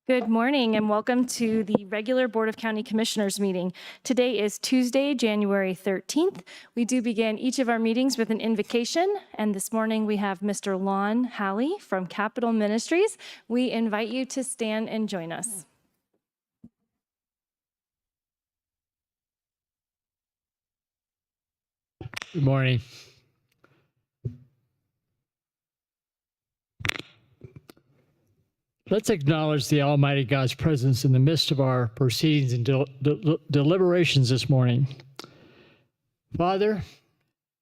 Good morning and welcome to the regular Board of County Commissioners meeting. Today is Tuesday, January 13th. We do begin each of our meetings with an invocation, and this morning we have Mr. Lon Halley from Capital Ministries. We invite you to stand and join us. Good morning. Let's acknowledge the Almighty God's presence in the midst of our proceedings and deliberations this morning. Father,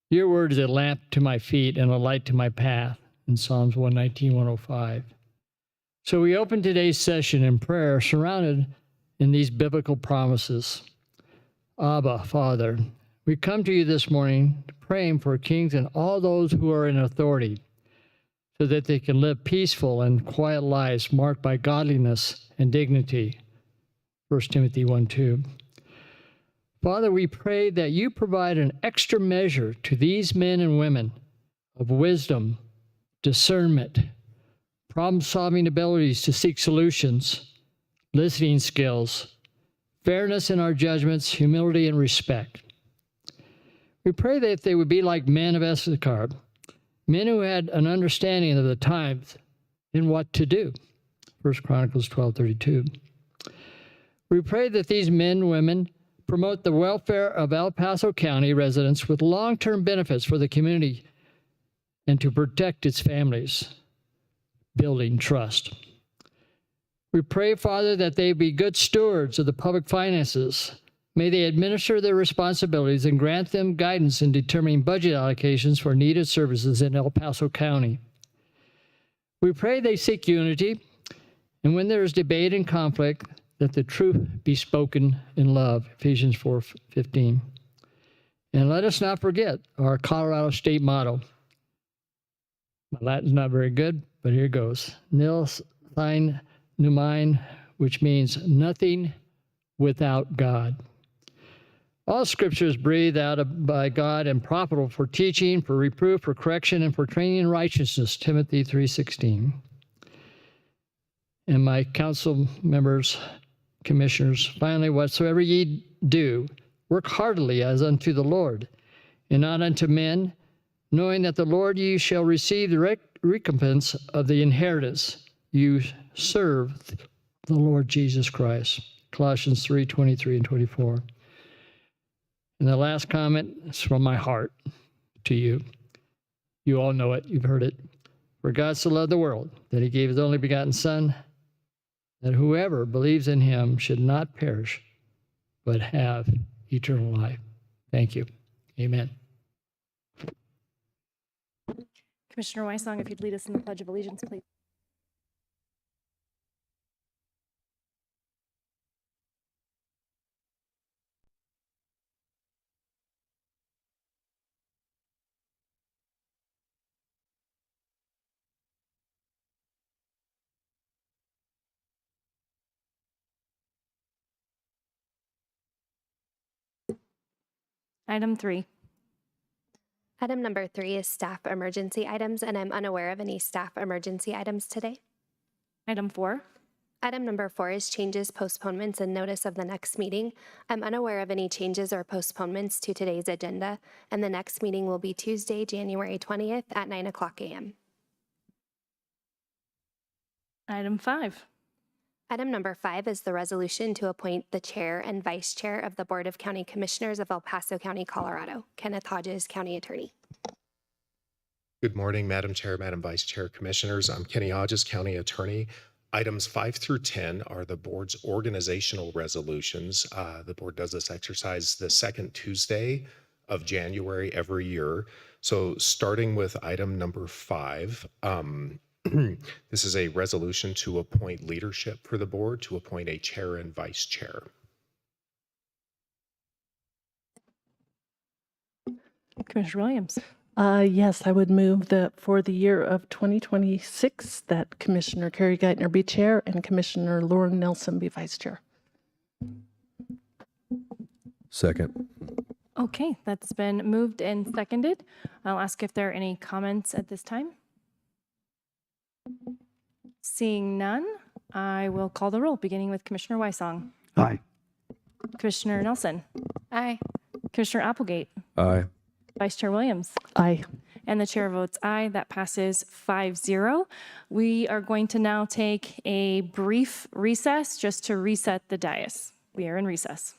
your word is a lamp to my feet and a light to my path, in Psalms 119, 105. So we open today's session in prayer surrounded in these biblical promises. Abba, Father, we come to you this morning praying for kings and all those who are in authority. so that they can live peaceful and quiet lives marked by godliness and dignity. 1 Timothy 1:2. Father, we pray that you provide an extra measure to these men and women of wisdom, discernment, problem-solving abilities to seek solutions, listening skills, fairness in our judgments, humility, and respect. We pray that they would be like men of Issachar, men who had an understanding of the times and what to do. 1 Chronicles 12:32. We pray that these men and women promote the welfare of El Paso County residents with long-term benefits for the community and to protect its families, building trust. We pray, Father, that they be good stewards of the public finances. May they administer their responsibilities and grant them guidance in determining budget allocations for needed services in El Paso County. We pray they seek unity, and when there is debate and conflict, that the truth be spoken in love, Ephesians 4:15. And let us not forget our Colorado state motto. My Latin's not very good, but here goes. Nil sine numine, which means nothing without God. All scripture is breathed out by God and profitable for teaching, for reproof, for correction, and for training in righteousness, Timothy 3:16. And my council members, commissioners, finally, whatsoever ye do, work heartily as unto the Lord, and not unto men, knowing that the Lord ye shall receive the recompense of the inheritance. You serve the Lord Jesus Christ. Colossians 3:23 and 24. And the last comment is from my heart to you. You all know it. You've heard it. For God so loved the world that he gave his only begotten Son, that whoever believes in him should not perish, but have eternal life. Thank you. Amen. Commissioner Weissong, if you'd lead us in the Pledge of Allegiance, please. Item 3. Item number 3 is staff emergency items, and I'm unaware of any staff emergency items today. Item 4. Item number 4 is changes, postponements, and notice of the next meeting. I'm unaware of any changes or postponements to today's agenda, and the next meeting will be Tuesday, January 20th at 9:00 a.m. Item 5. Item number 5 is the resolution to appoint the chair and vice chair of the Board of County Commissioners of El Paso County, Colorado. Kenneth Hodges, County Attorney. Good morning, Madam Chair, Madam Vice Chair, Commissioners. I'm Kenny Hodges, County Attorney. Items 5 through 10 are the board's organizational resolutions. The board does this exercise the second Tuesday of January every year. So starting with item number 5, this is a resolution to appoint leadership for the board, to appoint a chair and vice chair. Commissioner Williams. Yes, I would move that for the year of 2026, that Commissioner Carrie Geithner be chair and Commissioner Lauren Nelson be vice chair. Second. Okay, that's been moved and seconded. I'll ask if there are any comments at this time. Seeing none, I will call the roll, beginning with Commissioner Weissong. Aye. Commissioner Nelson. Aye. Commissioner Applegate. Aye. Vice Chair Williams. Aye. And the chair votes aye. That passes 5-0. We are going to now take a brief recess just to reset the dais. We are in recess.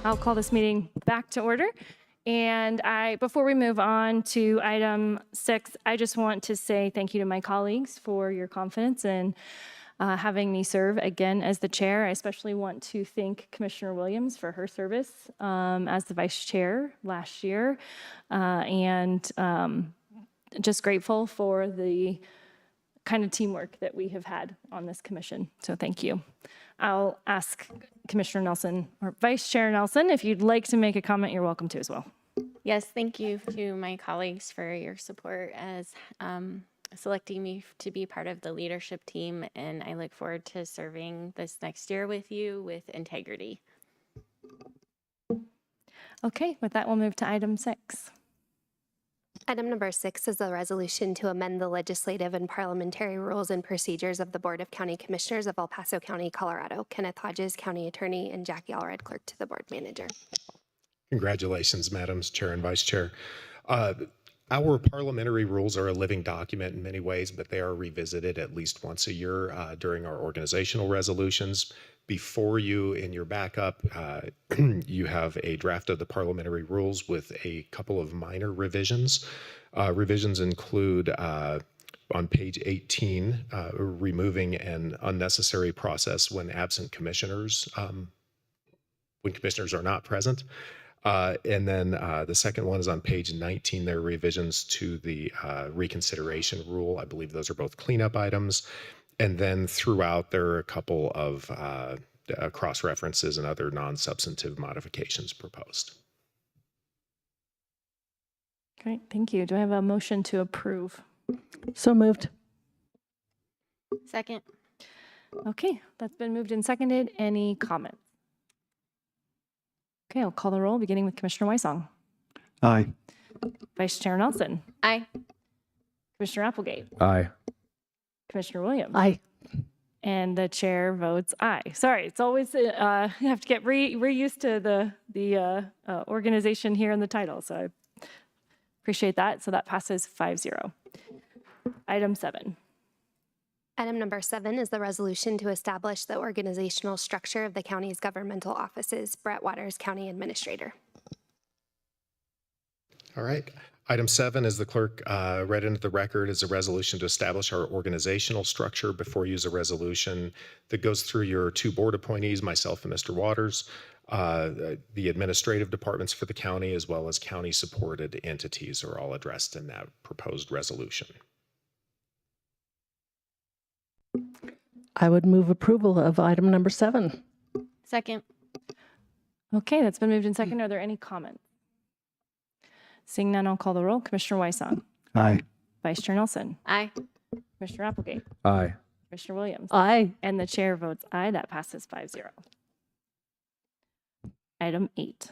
I'll call this meeting back to order. And before we move on to item 6, I just want to say thank you to my colleagues for your confidence in having me serve again as the chair. I especially want to thank Commissioner Williams for her service as the vice chair last year. And just grateful for the kind of teamwork that we have had on this commission. So thank you. I'll ask Commissioner Nelson or Vice Chair Nelson, if you'd like to make a comment, you're welcome to as well. Yes, thank you to my colleagues for your support as selecting me to be part of the leadership team, and I look forward to serving this next year with you with integrity. Okay, with that, we'll move to item 6. Item number 6 is a resolution to amend the legislative and parliamentary rules and procedures of the Board of County Commissioners of El Paso County, Colorado. Kenneth Hodges, County Attorney, and Jackie Allred, Clerk to the Board Manager. Congratulations, Madams Chair and Vice Chair. Our parliamentary rules are a living document in many ways, but they are revisited at least once a year during our organizational resolutions. Before you, in your backup, you have a draft of the parliamentary rules with a couple of minor revisions. Revisions include on page 18, removing an unnecessary process when absent commissioners, when commissioners are not present. And then the second one is on page 19. There are revisions to the reconsideration rule. I believe those are both cleanup items. And then throughout, there are a couple of cross-references and other non-substantive modifications proposed. Great, thank you. Do I have a motion to approve? So moved. Second. Okay, that's been moved and seconded. Any comments? Okay, I'll call the roll, beginning with Commissioner Weissong. Aye. Vice Chair Nelson. Aye. Commissioner Applegate. Aye. Commissioner Williams. Aye. And the chair votes aye. Sorry, it's always, you have to get reused to the organization here in the title, so I appreciate that. So that passes 5-0. Item 7. Item number 7 is the resolution to establish the organizational structure of the county's governmental offices. Brett Waters, County Administrator. All right. Item 7, as the clerk read into the record, is a resolution to establish our organizational structure. Before you use a resolution that goes through your 2 board appointees, myself and Mr. Waters, the administrative departments for the county, as well as county-supported entities are all addressed in that proposed resolution. I would move approval of item number 7. Second. Okay, that's been moved and seconded. Are there any comments? Seeing none, I'll call the roll. Commissioner Weissong. Aye. Vice Chair Nelson. Aye. Commissioner Applegate. Aye. Commissioner Williams. Aye. And the chair votes aye. That passes 5-0. Item 8.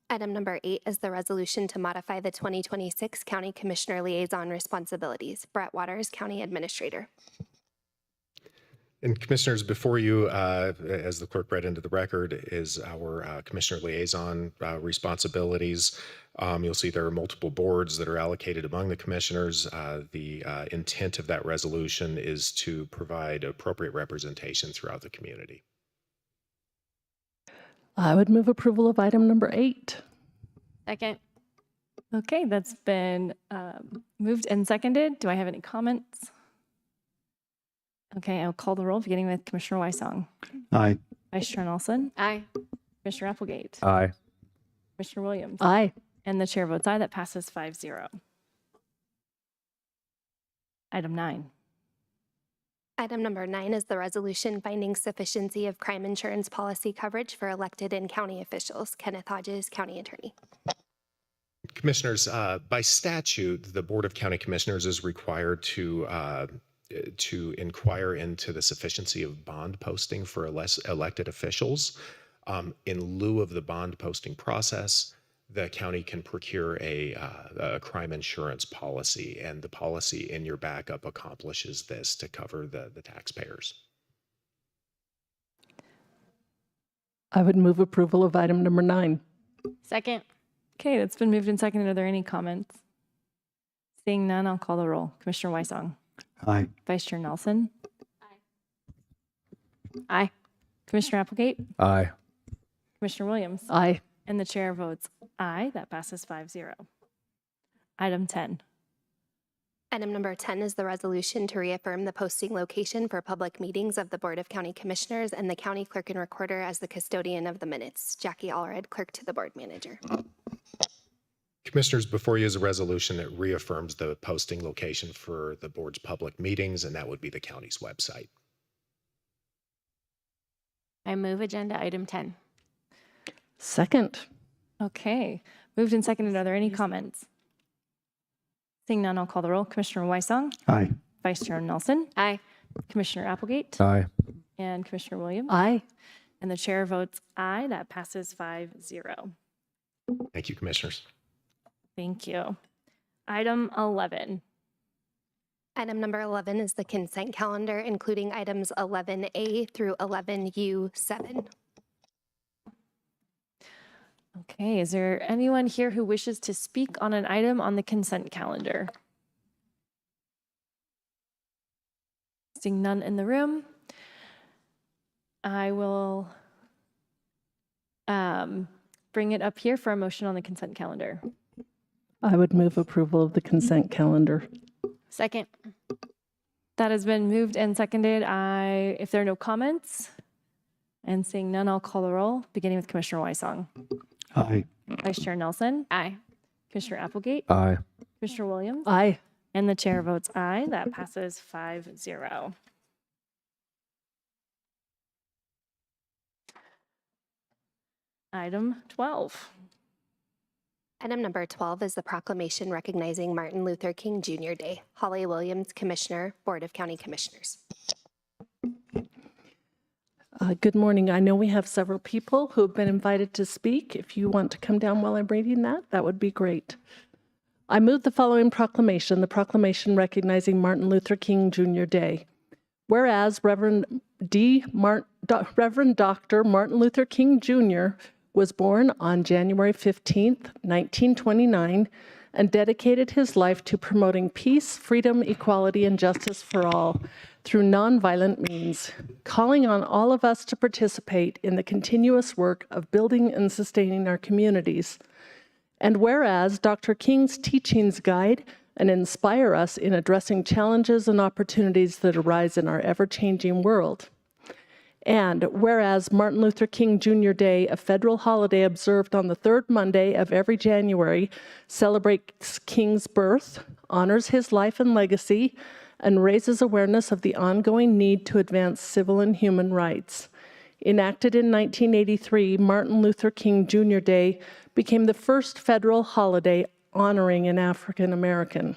Item number 8 is the resolution to modify the 2026 County Commissioner Liaison responsibilities. Brett Waters, County Administrator. And Commissioners, before you, as the clerk read into the record, is our Commissioner Liaison responsibilities. You'll see there are multiple boards that are allocated among the commissioners. The intent of that resolution is to provide appropriate representation throughout the community. I would move approval of item number 8. Second. Okay, that's been moved and seconded. Do I have any comments? Okay, I'll call the roll, beginning with Commissioner Weissong. Aye. Vice Chair Nelson. Aye. Commissioner Applegate. Aye. Commissioner Williams. Aye. And the chair votes aye. That passes 5-0. Item 9. Item number 9 is the resolution finding sufficiency of crime insurance policy coverage for elected and county officials. Kenneth Hodges, County Attorney. Commissioners, by statute, the Board of County Commissioners is required to inquire into the sufficiency of bond posting for elected officials. In lieu of the bond posting process, the county can procure a crime insurance policy, and the policy in your backup accomplishes this to cover the taxpayers. I would move approval of item number 9. Second. Okay, that's been moved and seconded. Are there any comments? Seeing none, I'll call the roll. Commissioner Weissong. Aye. Vice Chair Nelson. Aye. Commissioner Applegate. Aye. Commissioner Williams. Aye. And the chair votes aye. That passes 5-0. Item 10. Item number 10 is the resolution to reaffirm the posting location for public meetings of the Board of County Commissioners and the County Clerk and Recorder as the custodian of the minutes. Jackie Allred, Clerk to the Board Manager. Commissioners, before you is a resolution that reaffirms the posting location for the board's public meetings, and that would be the county's website. I move agenda item 10. Second. Okay. Moved and seconded. Are there any comments? Seeing none, I'll call the roll. Commissioner Weissong. Aye. Vice Chair Nelson. Aye. Commissioner Applegate. Aye. And Commissioner Williams. Aye. And the chair votes aye. That passes 5-0. Thank you, Commissioners. Thank you. Item 11. Item number 11 is the consent calendar, including items 11A through 11U7. Okay, is there anyone here who wishes to speak on an item on the consent calendar? Seeing none in the room, I will bring it up here for a motion on the consent calendar. I would move approval of the consent calendar. Second. That has been moved and seconded. If there are no comments, and seeing none, I'll call the roll, beginning with Commissioner Weissong. Aye. Vice Chair Nelson. Aye. Commissioner Applegate. Aye. Commissioner Williams. Aye. And the chair votes aye. That passes 5-0. Item 12. Item number 12 is the proclamation recognizing Martin Luther King Jr. Day. Holly Williams, Commissioner, Board of County Commissioners. Good morning. I know we have several people who have been invited to speak. If you want to come down while I'm reading that would be great. I move the following proclamation, the proclamation recognizing Martin Luther King Jr. Day. Whereas Reverend Dr. Martin Luther King Jr. was born on January 15th, 1929, and dedicated his life to promoting peace, freedom, equality, and justice for all through nonviolent means, calling on all of us to participate in the continuous work of building and sustaining our communities. And whereas Dr. King's teachings guide and inspire us in addressing challenges and opportunities that arise in our ever-changing world. And whereas Martin Luther King Jr. Day, a federal holiday observed on the third Monday of every January, celebrates King's birth, honors his life and legacy, and raises awareness of the ongoing need to advance civil and human rights. Enacted in 1983, Martin Luther King Jr. Day became the first federal holiday honoring an African American.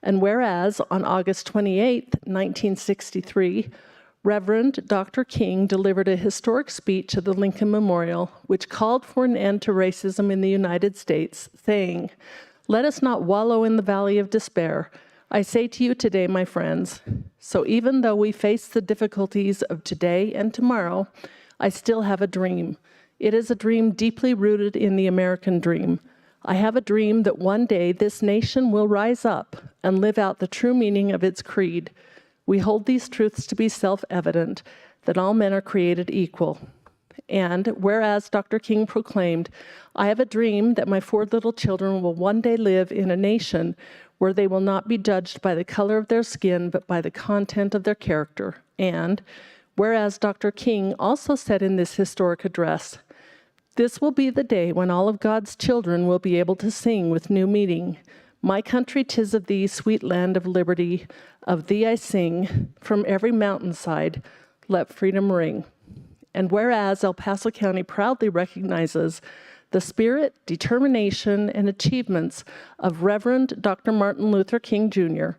And whereas on August 28, 1963, Reverend Dr. King delivered a historic speech at the Lincoln Memorial, which called for an end to racism in the United States, saying, "Let us not wallow in the valley of despair. I say to you today, my friends, so even though we face the difficulties of today and tomorrow, I still have a dream. It is a dream deeply rooted in the American dream. I have a dream that one day this nation will rise up and live out the true meaning of its creed. We hold these truths to be self-evident, that all men are created equal. And whereas Dr. King proclaimed, I have a dream that my 4 little children will one day live in a nation where they will not be judged by the color of their skin, but by the content of their character. And whereas Dr. King also said in this historic address, this will be the day when all of God's children will be able to sing with new meaning. My country, 'tis of thee, sweet land of liberty, of thee I sing, from every mountainside, let freedom ring. And whereas El Paso County proudly recognizes the spirit, determination, and achievements of Reverend Dr. Martin Luther King Jr.,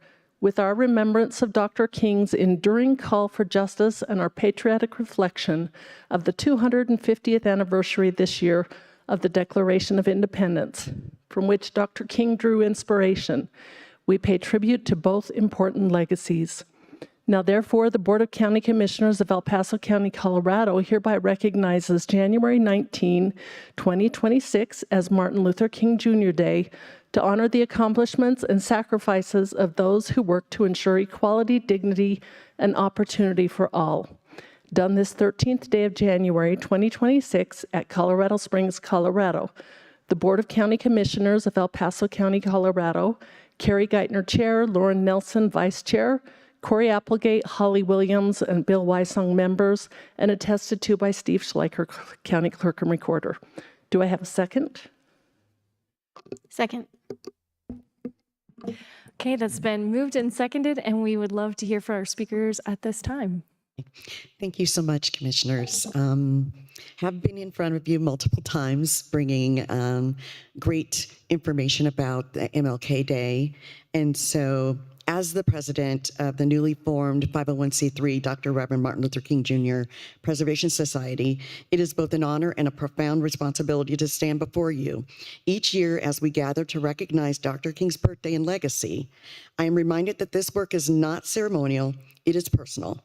with our remembrance of Dr. King's enduring call for justice and our patriotic reflection of the 250th anniversary this year of the Declaration of Independence, from which Dr. King drew inspiration, we pay tribute to both important legacies. Now, therefore, the Board of County Commissioners of El Paso County, Colorado hereby recognizes January 19, 2026 as Martin Luther King Jr. Day to honor the accomplishments and sacrifices of those who work to ensure equality, dignity, and opportunity for all. done this 13th day of January 2026 at Colorado Springs, Colorado. The Board of County Commissioners of El Paso County, Colorado, Carrie Geithner, Chair, Lauren Nelson, Vice Chair, Corey Applegate, Holly Williams, and Bill Wysong, members, and attested to by Steve Schleicher, County Clerk and Recorder. Do I have a second? Second. Okay, that's been moved and seconded, and we would love to hear from our speakers at this time. Thank you so much, commissioners. Have been in front of you multiple times bringing great information about the MLK Day. And so as the president of the newly formed 501c3 Dr. Reverend Martin Luther King Jr. Preservation Society, it is both an honor and a profound responsibility to stand before you each year as we gather to recognize Dr. King's birthday and legacy. I am reminded that this work is not ceremonial, it is personal.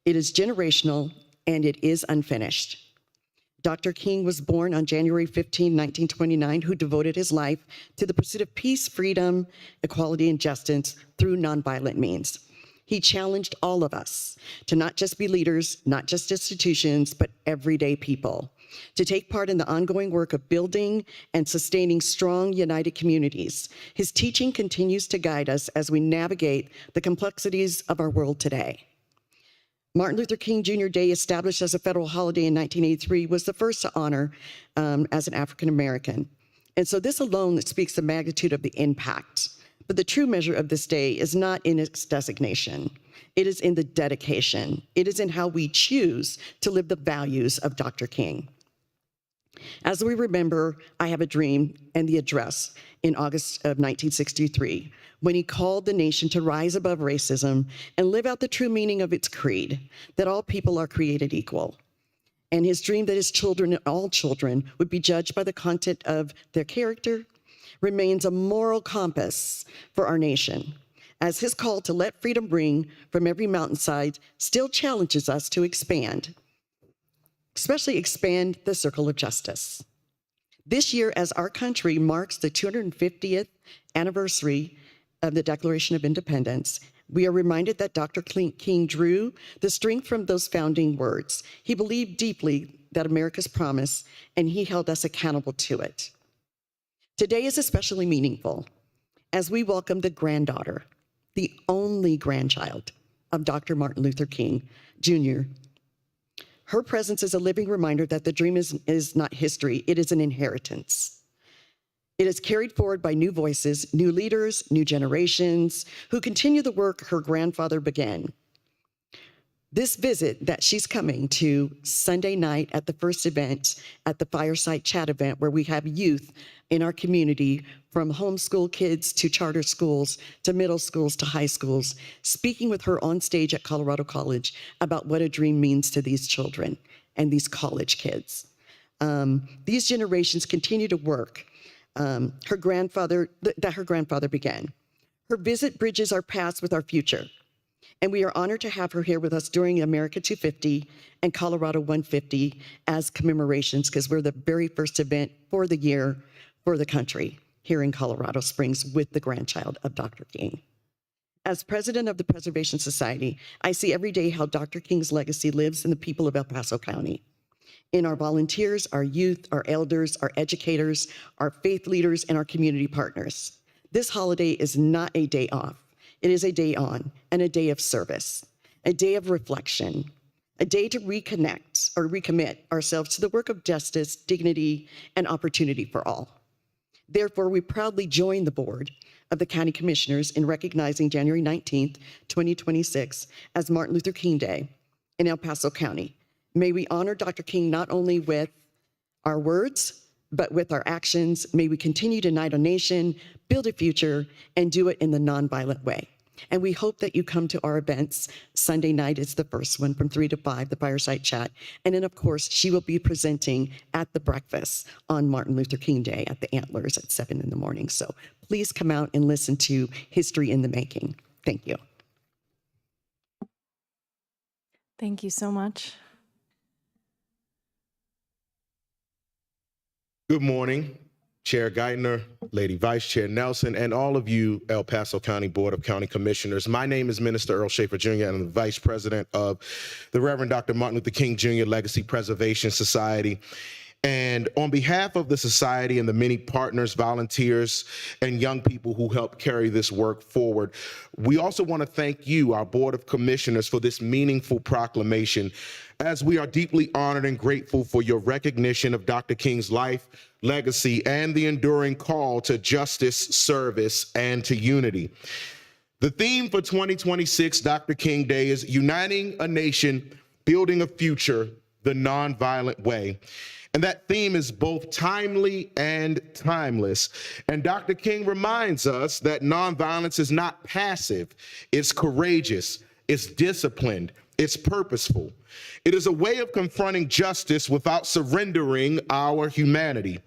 It is generational, and it is unfinished. Dr. King was born on January 15, 1929, who devoted his life to the pursuit of peace, freedom, equality, and justice through nonviolent means. He challenged all of us to not just be leaders, not just institutions, but everyday people, to take part in the ongoing work of building and sustaining strong, united communities. His teaching continues to guide us as we navigate the complexities of our world today. Martin Luther King Jr. Day, established as a federal holiday in 1983, was the first to honor as an African American. And so this alone speaks the magnitude of the impact. But the true measure of this day is not in its designation. It is in the dedication. It is in how we choose to live the values of Dr. King. As we remember I Have a Dream and the address in August of 1963, when he called the nation to rise above racism and live out the true meaning of its creed, that all people are created equal. And his dream that his children, all children, would be judged by the content of their character remains a moral compass for our nation, as his call to let freedom ring from every mountainside still challenges us to expand, especially expand the circle of justice. This year, as our country marks the 250th anniversary of the Declaration of Independence, we are reminded that Dr. King drew the strength from those founding words. He believed deeply that America's promise, and he held us accountable to it. Today is especially meaningful as we welcome the granddaughter, the only grandchild of Dr. Martin Luther King Jr. Her presence is a living reminder that the dream is not history, it is an inheritance. It is carried forward by new voices, new leaders, new generations who continue the work her grandfather began. This visit that she's coming to Sunday night at the first event, at the Fireside Chat event, where we have youth in our community from homeschool kids to charter schools to middle schools to high schools, speaking with her on stage at Colorado College about what a dream means to these children and these college kids. These generations continue to work that her grandfather began. Her visit bridges our past with our future. And we are honored to have her here with us during America 250 and Colorado 150 as commemorations, because we're the very first event for the year for the country here in Colorado Springs with the grandchild of Dr. King. As president of the Preservation Society, I see every day how Dr. King's legacy lives in the people of El Paso County, in our volunteers, our youth, our elders, our educators, our faith leaders, and our community partners. This holiday is not a day off. It is a day on and a day of service, a day of reflection, a day to reconnect or recommit ourselves to the work of justice, dignity, and opportunity for all. Therefore, we proudly join the board of the County Commissioners in recognizing January 19th, 2026 as Martin Luther King Day in El Paso County. May we honor Dr. King not only with our words, but with our actions. May we continue to unite a nation, build a future, and do it in the nonviolent way. And we hope that you come to our events. Sunday night is the first one from 3 to 5, the Fireside Chat. And then, of course, she will be presenting at the breakfast on Martin Luther King Day at the Antlers at 7 in the morning. So please come out and listen to History in the Making. Thank you. Thank you so much. Good morning, Chair Geithner, Lady Vice Chair Nelson, and all of you El Paso County Board of County Commissioners. My name is Minister Earl Schaefer Jr., and I'm the Vice President of the Reverend Dr. Martin Luther King Jr. Legacy Preservation Society. And on behalf of the society and the many partners, volunteers, and young people who help carry this work forward, we also want to thank you, our Board of Commissioners, for this meaningful proclamation, as we are deeply honored and grateful for your recognition of Dr. King's life, legacy, and the enduring call to justice, service, and to unity. The theme for 2026 Dr. King Day is Uniting a Nation, Building a Future, the Nonviolent Way. And that theme is both timely and timeless. And Dr. King reminds us that nonviolence is not passive, it's courageous, it's disciplined, it's purposeful. It is a way of confronting justice without surrendering our humanity.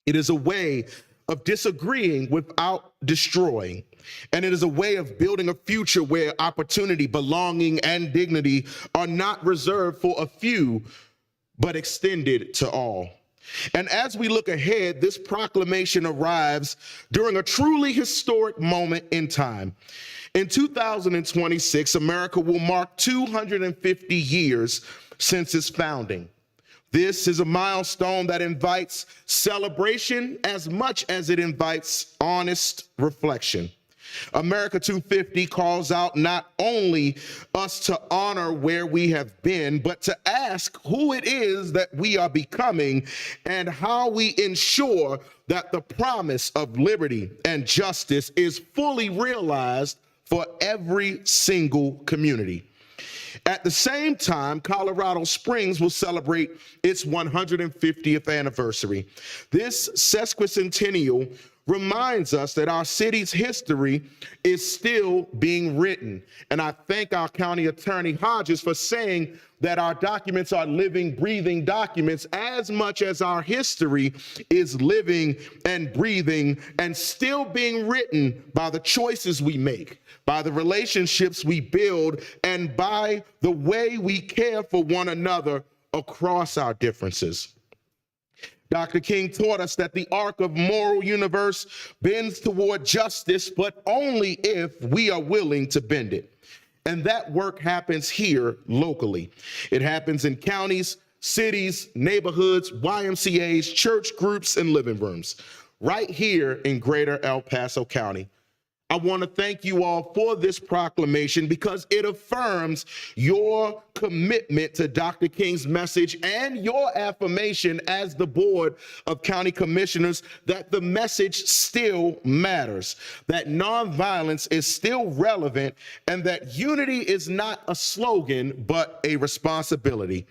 It is a way of disagreeing without destroying. And it is a way of building a future where opportunity, belonging, and dignity are not reserved for a few, but extended to all. And as we look ahead, this proclamation arrives during a truly historic moment in time. In 2026, America will mark 250 years since its founding. This is a milestone that invites celebration as much as it invites honest reflection. America 250 calls out not only us to honor where we have been, but to ask who it is that we are becoming and how we ensure that the promise of liberty and justice is fully realized for every single community. At the same time, Colorado Springs will celebrate its 150th anniversary. This sesquicentennial reminds us that our city's history is still being written. And I thank our County Attorney Hodges for saying that our documents are living, breathing documents as much as our history is living and breathing and still being written by the choices we make, by the relationships we build, and by the way we care for one another across our differences. Dr. King taught us that the arc of moral universe bends toward justice, but only if we are willing to bend it. And that work happens here locally. It happens in counties, cities, neighborhoods, YMCAs, church groups, and living rooms, right here in Greater El Paso County. I want to thank you all for this proclamation because it affirms your commitment to Dr. King's message and your affirmation as the Board of County Commissioners that the message still matters, that nonviolence is still relevant, and that unity is not a slogan, but a responsibility.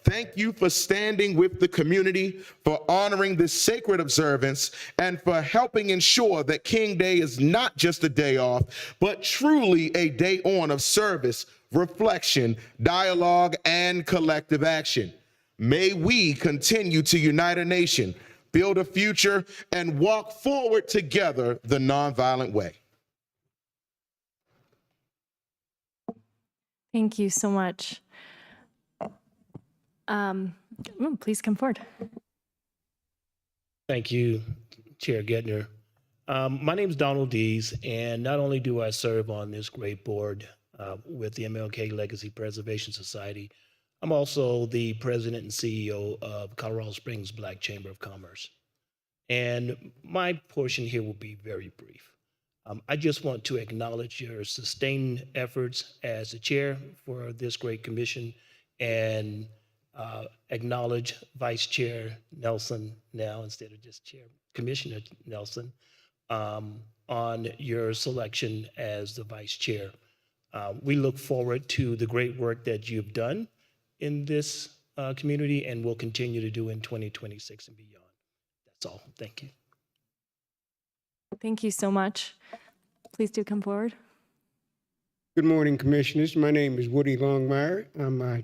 Thank you for standing with the community, for honoring this sacred observance, and for helping ensure that King Day is not just a day off, but truly a day on of service, reflection, dialogue, and collective action. May we continue to unite a nation, build a future, and walk forward together the nonviolent way. Thank you so much. Please come forward. Thank you, Chair Gettner. My name is Donald Dees, and not only do I serve on this great board with the MLK Legacy Preservation Society, I'm also the president and CEO of Colorado Springs Black Chamber of Commerce. And my portion here will be very brief. I just want to acknowledge your sustained efforts as the chair for this great commission and acknowledge Vice Chair Nelson now instead of just Chair Commissioner Nelson on your selection as the Vice Chair. We look forward to the great work that you've done in this community and will continue to do in 2026 and beyond. That's all. Thank you. Thank you so much. Please do come forward. Good morning, Commissioners. My name is Woody Longmire. I'm a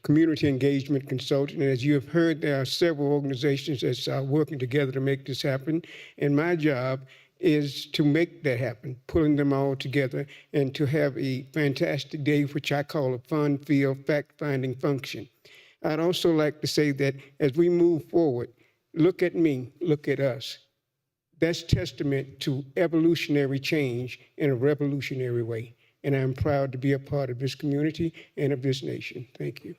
community engagement consultant. And as you have heard, there are several organizations that are working together to make this happen. And my job is to make that happen, pulling them all together and to have a fantastic day, which I call a fun-filled, fact-finding function. I'd also like to say that as we move forward, look at me, look at us. That's testament to evolutionary change in a revolutionary way. And I'm proud to be a part of this community and of this nation. Thank you.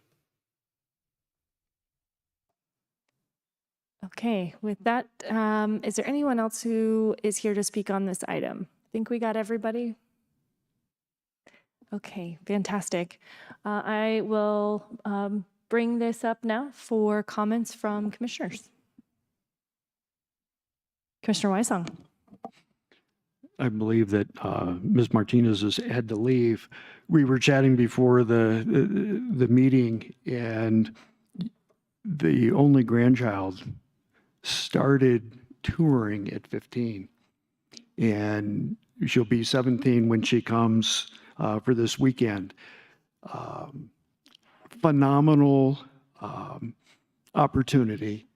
Okay, with that, is there anyone else who is here to speak on this item? I think we got everybody. Okay, fantastic. I will bring this up now for comments from commissioners. Commissioner Weissong. I believe that Ms. Martinez has had to leave. We were chatting before the meeting, and the only grandchild started touring at 15, and she'll be 17 when she comes for this weekend. Phenomenal opportunity.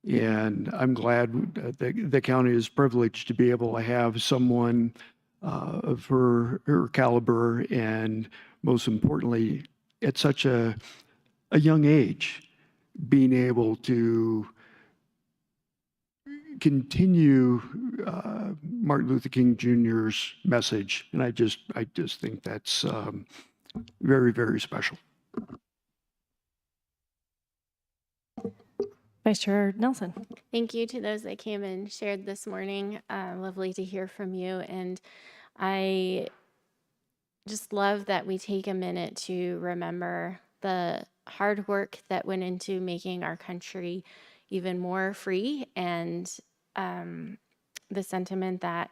And I'm glad that the county is privileged to be able to have someone of her caliber, and most importantly, at such a young age, being able to continue Martin Luther King Jr.'s message. And I just think that's very, very special. Vice Chair Nelson. Thank you to those that came and shared this morning. Lovely to hear from you. And I just love that we take a minute to remember the hard work that went into making our country even more free, and the sentiment that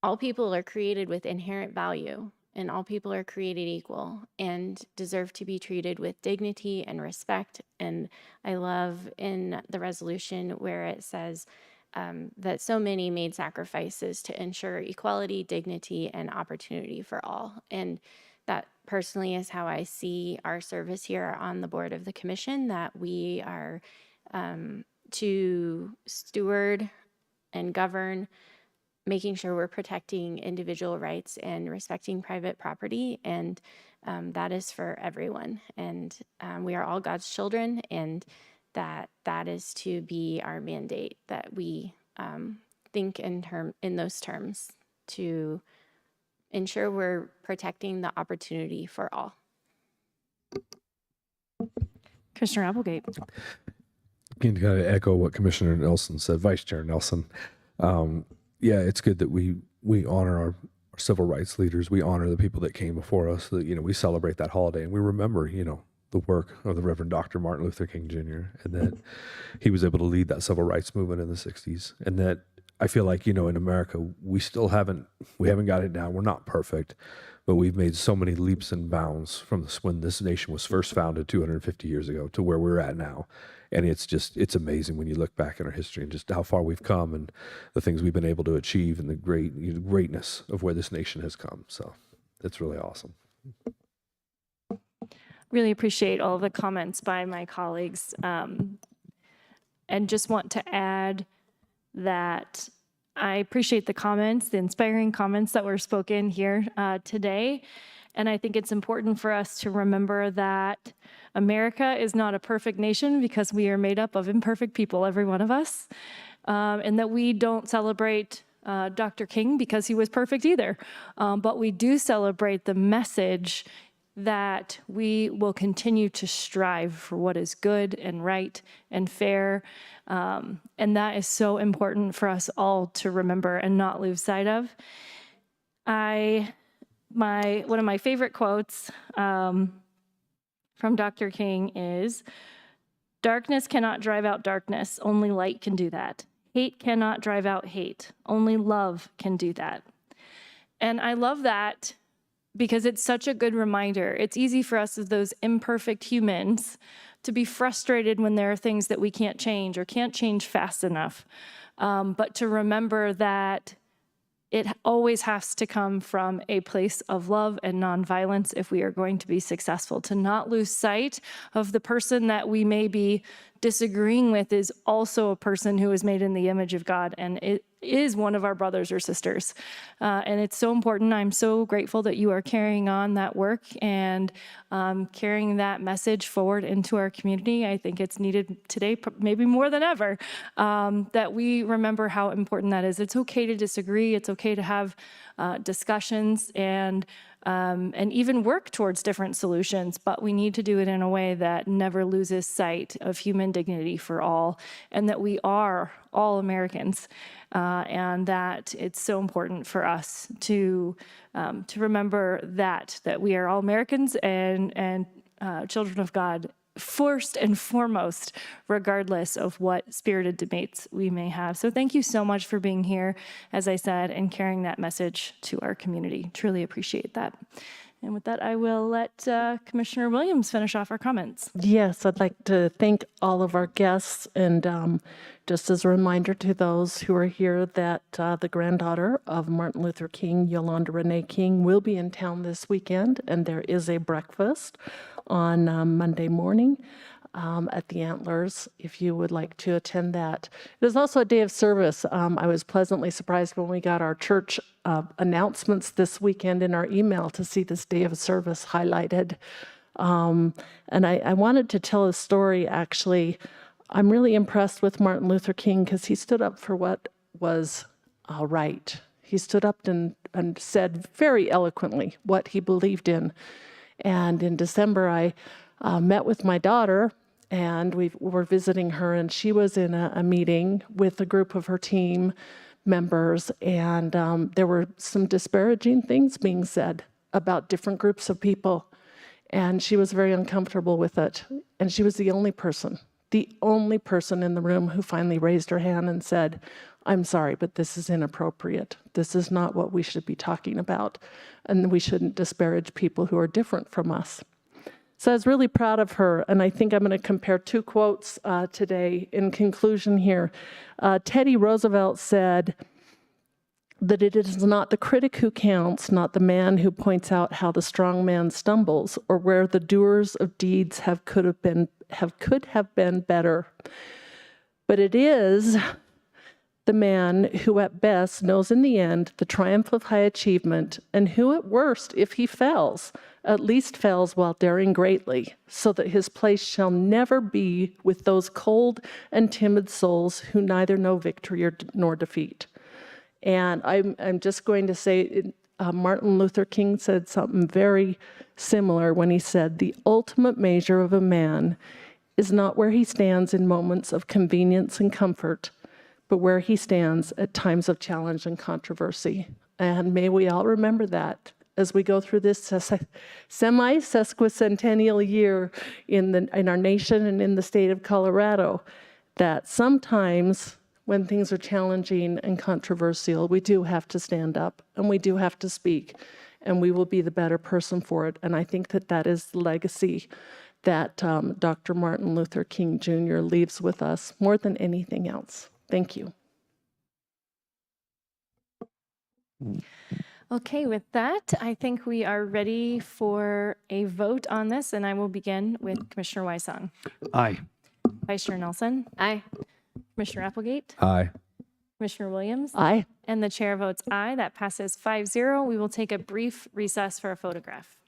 all people are created with inherent value, and all people are created equal and deserve to be treated with dignity and respect. And I love in the resolution where it says that so many made sacrifices to ensure equality, dignity, and opportunity for all. And that personally is how I see our service here on the board of the commission, that we are to steward and govern, making sure we're protecting individual rights and respecting private property. And that is for everyone. And we are all God's children, and that is to be our mandate, that we think in those terms to ensure we're protecting the opportunity for all. Commissioner Applegate. Again, to kind of echo what Commissioner Nelson said, Vice Chair Nelson. Yeah, it's good that we honor our civil rights leaders. We honor the people that came before us. That, you know, we celebrate that holiday, and we remember, you know, the work of the Reverend Dr. Martin Luther King Jr. and that he was able to lead that civil rights movement in the 60s. And that I feel like, you know, in America, we haven't got it down. We're not perfect, but we've made so many leaps and bounds from when this nation was first founded 250 years ago to where we're at now. And it's amazing when you look back in our history and just how far we've come and the things we've been able to achieve and the greatness of where this nation has come. So it's really awesome. Really appreciate all the comments by my colleagues. And just want to add that I appreciate the comments, the inspiring comments that were spoken here today. And I think it's important for us to remember that America is not a perfect nation because we are made up of imperfect people, every one of us, and that we don't celebrate Dr. King because he was perfect either. But we do celebrate the message that we will continue to strive for what is good and right and fair. And that is so important for us all to remember and not lose sight of. One of my favorite quotes from Dr. King is, "Darkness cannot drive out darkness, only light can do that. Hate cannot drive out hate, only love can do that." And I love that because it's such a good reminder. It's easy for us as those imperfect humans to be frustrated when there are things that we can't change or can't change fast enough. But to remember that it always has to come from a place of love and nonviolence if we are going to be successful. To not lose sight of the person that we may be disagreeing with is also a person who is made in the image of God. And is one of our brothers or sisters. And it's so important. I'm so grateful that you are carrying on that work and carrying that message forward into our community. I think it's needed today, maybe more than ever, that we remember how important that is. It's okay to disagree. It's okay to have discussions and even work towards different solutions, but we need to do it in a way that never loses sight of human dignity for all, and that we are all Americans, and that it's so important for us to remember that we are all Americans and children of God first and foremost, regardless of what spirited debates we may have. So thank you so much for being here, as I said, and carrying that message to our community. Truly appreciate that. And with that, I will let Commissioner Williams finish off our comments. Yes, I'd like to thank all of our guests, and just as a reminder to those who are here that the granddaughter of Martin Luther King, Yolanda Renee King, will be in town this weekend, and there is a breakfast on Monday morning at the Antlers, if you would like to attend that. It is also a day of service. I was pleasantly surprised when we got our church announcements this weekend in our email to see this day of service highlighted. And I wanted to tell a story, actually. I'm really impressed with Martin Luther King because he stood up for what was right. He stood up and said very eloquently what he believed in. And in December, I met with my daughter, and we were visiting her, and she was in a meeting with a group of her team members, and there were some disparaging things being said about different groups of people, and she was very uncomfortable with it. And she was the only person in the room who finally raised her hand and said, "I'm sorry, but this is inappropriate. This is not what we should be talking about, and we shouldn't disparage people who are different from us." So I was really proud of her, and I think I'm going to compare two quotes today in conclusion here. Teddy Roosevelt said that it is not the critic who counts, not the man who points out how the strong man stumbles, or where the doers of deeds could have been better, but it is the man who at best knows in the end the triumph of high achievement, and who at worst, if he fails, at least fails while daring greatly, so that his place shall never be with those cold and timid souls who neither know victory nor defeat. And I'm just going to say, Martin Luther King said something very similar when he said, "The ultimate measure of a man is not where he stands in moments of convenience and comfort, but where he stands at times of challenge and controversy." And may we all remember that as we go through this semi-sesquicentennial year in our nation and in the state of Colorado, that sometimes when things are challenging and controversial, we do have to stand up and we do have to speak, and we will be the better person for it. And I think that that is the legacy that Dr. Martin Luther King Jr. leaves with us more than anything else. Thank you. Okay, with that, I think we are ready for a vote on this, and I will begin with Commissioner Wysong. Aye. Vice Chair Nelson. Aye. Commissioner Applegate. Aye. Commissioner Williams. Aye. And the chair votes aye. That passes 5-0. We will take a brief recess for a photograph.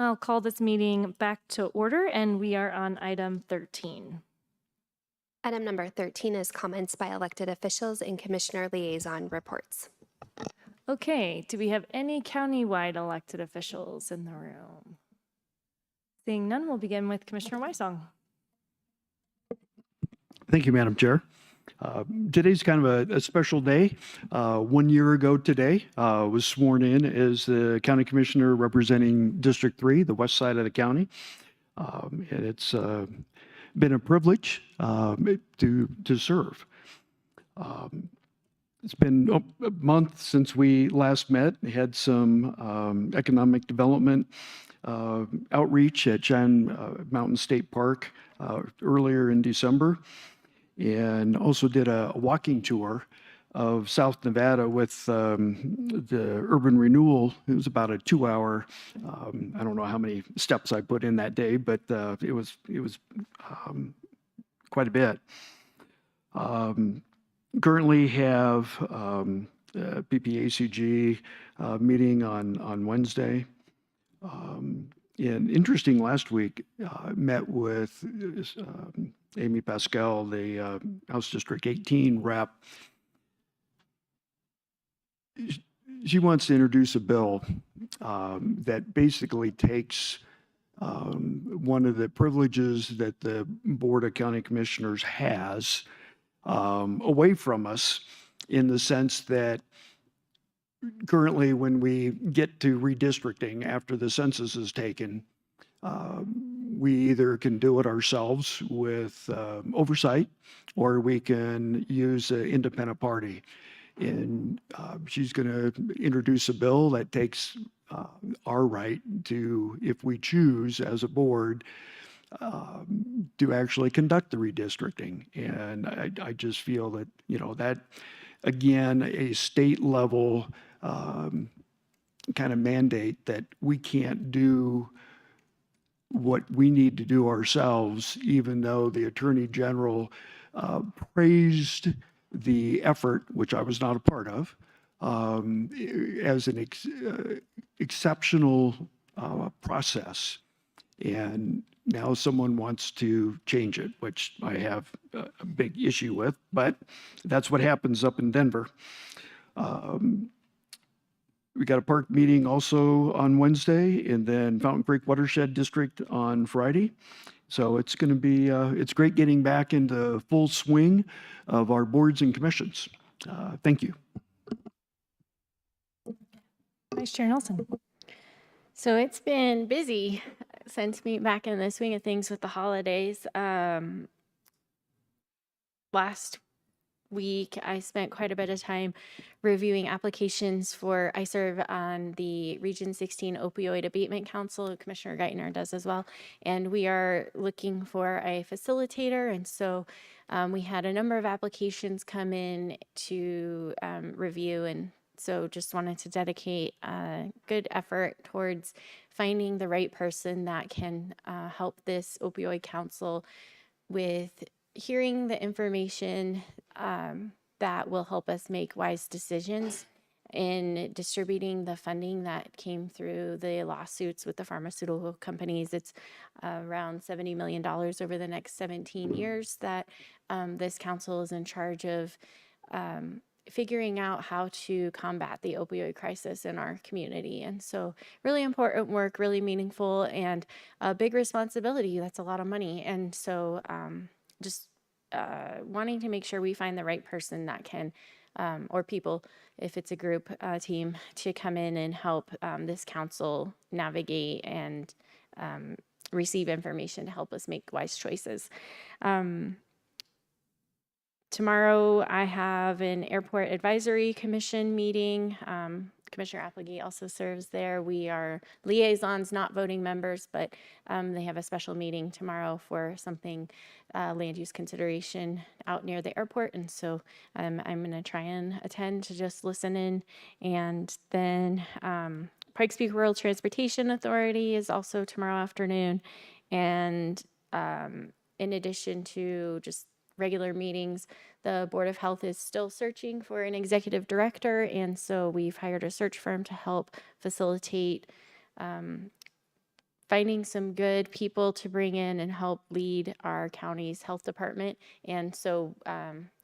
I'll call this meeting back to order, and we are on item 13. Item number 13 is comments by elected officials and commissioner liaison reports. Okay, do we have any countywide elected officials in the room? Seeing none, we'll begin with Commissioner Wysong. Thank you, Madam Chair. Today's kind of a special day. 1 year ago today, was sworn in as the county commissioner representing District 3, the west side of the county. And it's been a privilege to serve. It's been a month since we last met. We had some economic development outreach at Cheyenne Mountain State Park earlier in December, and also did a walking tour of South Nevada with the urban renewal. It was about a 2-hour. I don't know how many steps I put in that day, but it was quite a bit. Currently have PPACG meeting on Wednesday. And interesting, last week, met with Amy Pascal, the House District 18 rep. She wants to introduce a bill that basically takes one of the privileges that the Board of County Commissioners has away from us, in the sense that currently when we get to redistricting after the census is taken, we either can do it ourselves with oversight, or we can use an independent party. And she's going to introduce a bill that takes our right to, if we choose as a board, to actually conduct the redistricting. And I just feel that, that, again, a state level kind of mandate that we can't do what we need to do ourselves, even though the Attorney General praised the effort, which I was not a part of, as an exceptional process. And now someone wants to change it, which I have a big issue with, but that's what happens up in Denver. We got a park meeting also on Wednesday, and then Fountain Creek Watershed District on Friday. So it's going to be, it's great getting back into full swing of our boards and commissions. Thank you. Vice Chair Nelson. So it's been busy since being back in the swing of things with the holidays. Last week, I spent quite a bit of time reviewing applications for, I serve on the Region 16 Opioid Abatement Council, Commissioner Geithner does as well, and we are looking for a facilitator. And so we had a number of applications come in to review, and so just wanted to dedicate a good effort towards finding the right person that can help this opioid council with hearing the information that will help us make wise decisions in distributing the funding that came through the lawsuits with the pharmaceutical companies. It's around $70 million over the next 17 years that this council is in charge of figuring out how to combat the opioid crisis in our community. And so really important work, really meaningful, and a big responsibility. That's a lot of money. And so just wanting to make sure we find the right person that can, or people, if it's a group team, to come in and help this council navigate and receive information to help us make wise choices. Tomorrow, I have an Airport Advisory Commission meeting. Commissioner Applegate also serves there. We are liaisons, not voting members, but they have a special meeting tomorrow for something land use consideration out near the airport. And so I'm going to try and attend to just listen in. And then Pikes Peak Rural Transportation Authority is also tomorrow afternoon. And in addition to just regular meetings, the Board of Health is still searching for an executive director, and so we've hired a search firm to help facilitate finding some good people to bring in and help lead our county's health department. And so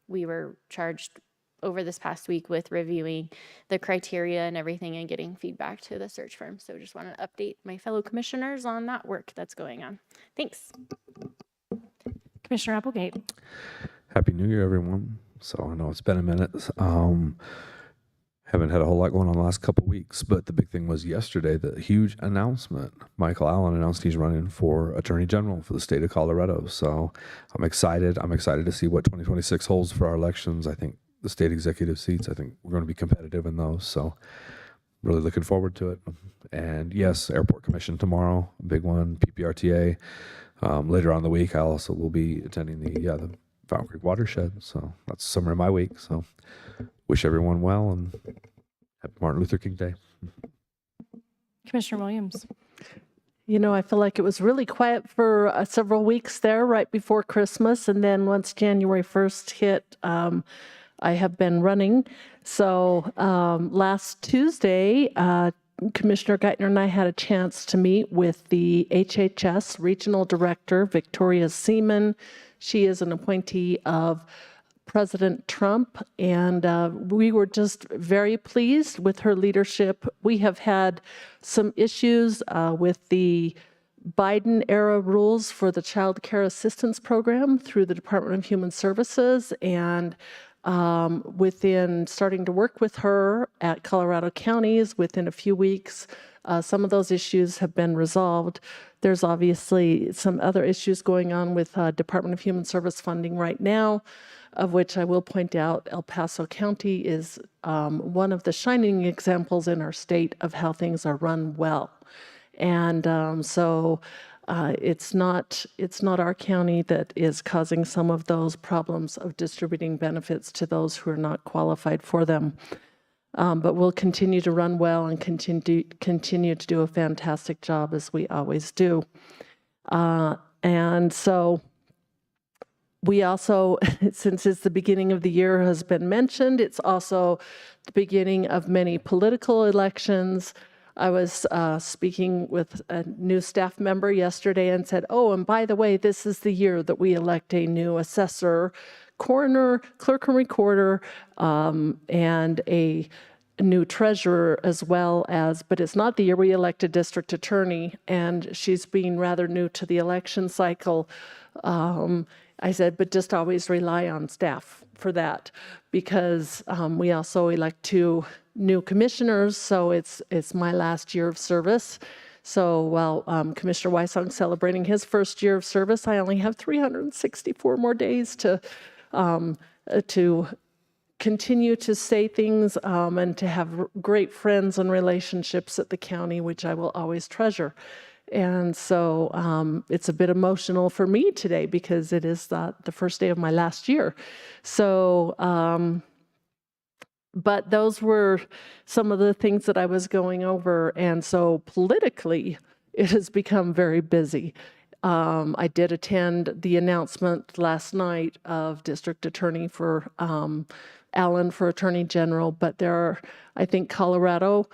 we were charged over this past week with reviewing the criteria and everything and getting feedback to the search firm. So just want to update my fellow commissioners on that work that's going on. Thanks. Commissioner Applegate. Happy New Year, everyone. So I know it's been a minute. Haven't had a whole lot going on the last couple of weeks, but the big thing was yesterday, the huge announcement. Michael Allen announced he's running for Attorney General for the state of Colorado. So I'm excited. I'm excited to see what 2026 holds for our elections. I think the state executive seats, I think we're going to be competitive in those. So really looking forward to it. And yes, Airport Commission tomorrow, a big one, PPRTA. Later on in the week, I also will be attending the Fountain Creek Watershed. So that's summer of my week. So wish everyone well and happy Martin Luther King Day. Commissioner Williams. You know, I feel like it was really quiet for several weeks there right before Christmas. And then once January 1st hit, I have been running. So last Tuesday, Commissioner Geithner and I had a chance to meet with the HHS Regional Director, Victoria Seaman. She is an appointee of President Trump, and we were just very pleased with her leadership. We have had some issues with the Biden-era rules for the Child Care Assistance Program through the Department of Human Services, and within starting to work with her at Colorado Counties within a few weeks, some of those issues have been resolved. There's obviously some other issues going on with Department of Human Service funding right now, of which I will point out El Paso County is one of the shining examples in our state of how things are run well. And so it's not our county that is causing some of those problems of distributing benefits to those who are not qualified for them. But we'll continue to run well and continue to do a fantastic job as we always do. And so we also, since it's the beginning of the year has been mentioned, it's also the beginning of many political elections. I was speaking with a new staff member yesterday and said, oh, and by the way, this is the year that we elect a new assessor, coroner, clerk and recorder, and a new treasurer as well as, but it's not the year we elect a district attorney, and she's being rather new to the election cycle. I said, but just always rely on staff for that, because we also elect 2 new commissioners, so it's my last year of service. So while Commissioner Weissong's celebrating his first year of service, I only have 364 more days to continue to say things and to have great friends and relationships at the county, which I will always treasure. And so it's a bit emotional for me today because it is the first day of my last year. So, but those were some of the things that I was going over. And so politically, it has become very busy. I did attend the announcement last night of District Attorney for Allen for Attorney General, but there are, I think Colorado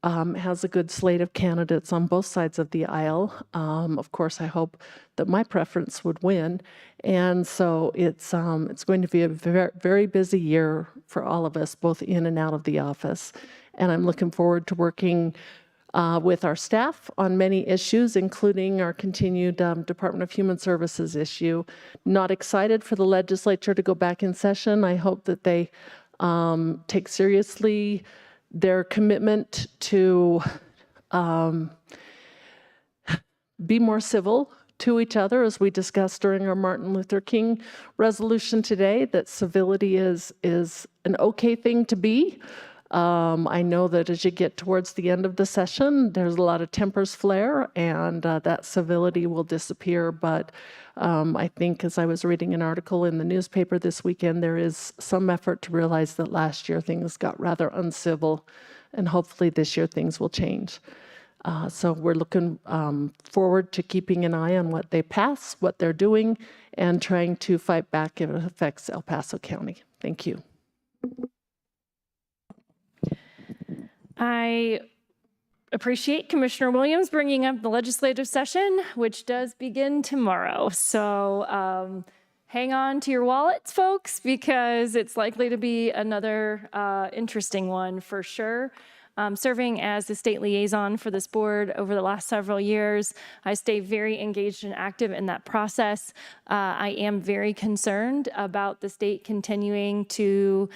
has a good slate of candidates on both sides of the aisle. Of course, I hope that my preference would win. And so it's going to be a very, very busy year for all of us, both in and out of the office. And I'm looking forward to working with our staff on many issues, including our continued Department of Human Services issue. Not excited for the legislature to go back in session. I hope that they take seriously their commitment to be more civil to each other, as we discussed during our Martin Luther King resolution today, that civility is an okay thing to be. I know that as you get towards the end of the session, there's a lot of tempers flare and that civility will disappear. But I think as I was reading an article in the newspaper this weekend, there is some effort to realize that last year things got rather uncivil, and hopefully this year things will change. So we're looking forward to keeping an eye on what they pass, what they're doing, and trying to fight back if it affects El Paso County. Thank you. I appreciate Commissioner Williams bringing up the legislative session, which does begin tomorrow. So hang on to your wallets, folks, because it's likely to be another interesting one for sure. Serving as the state liaison for this board over the last several years, I stay very engaged and active in that process. I am very concerned about the state continuing to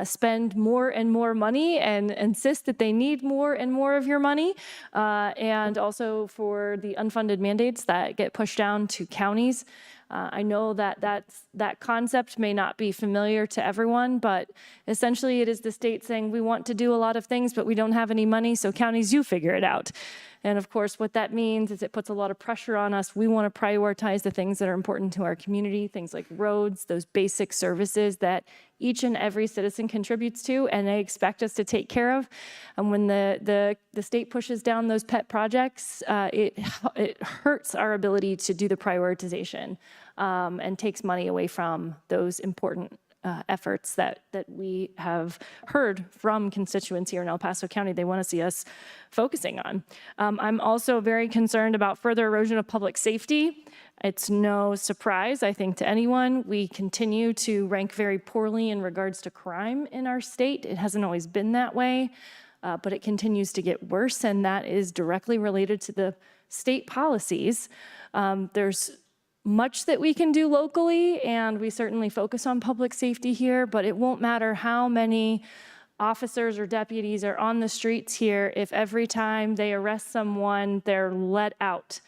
spend more and more money and insist that they need more and more of your money, and also for the unfunded mandates that get pushed down to counties. I know that that concept may not be familiar to everyone, but essentially it is the state saying we want to do a lot of things, but we don't have any money, so counties, you figure it out. And of course, what that means is it puts a lot of pressure on us. We want to prioritize the things that are important to our community, things like roads, those basic services that each and every citizen contributes to, and they expect us to take care of. And when the state pushes down those pet projects, it hurts our ability to do the prioritization and takes money away from those important efforts that we have heard from constituents here in El Paso County they want to see us focusing on. I'm also very concerned about further erosion of public safety. It's no surprise, I think, to anyone. We continue to rank very poorly in regards to crime in our state. It hasn't always been that way, but it continues to get worse, and that is directly related to the state policies. There's much that we can do locally, and we certainly focus on public safety here, but it won't matter how many officers or deputies are on the streets here if every time they arrest someone, they're let out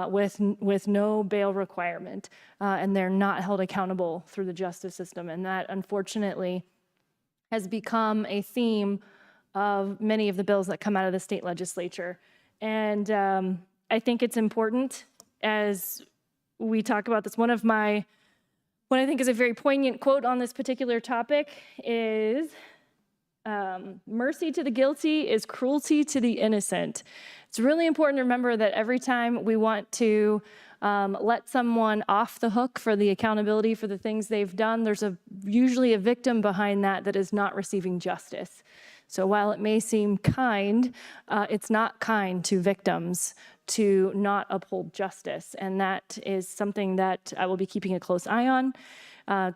with no bail requirement, and they're not held accountable through the justice system. And that, unfortunately, has become a theme of many of the bills that come out of the state legislature. And I think it's important as we talk about this. What I think is a very poignant quote on this particular topic is, mercy to the guilty is cruelty to the innocent. It's really important to remember that every time we want to let someone off the hook for the accountability for the things they've done, there's usually a victim behind that is not receiving justice. So while it may seem kind, it's not kind to victims to not uphold justice. And that is something that I will be keeping a close eye on.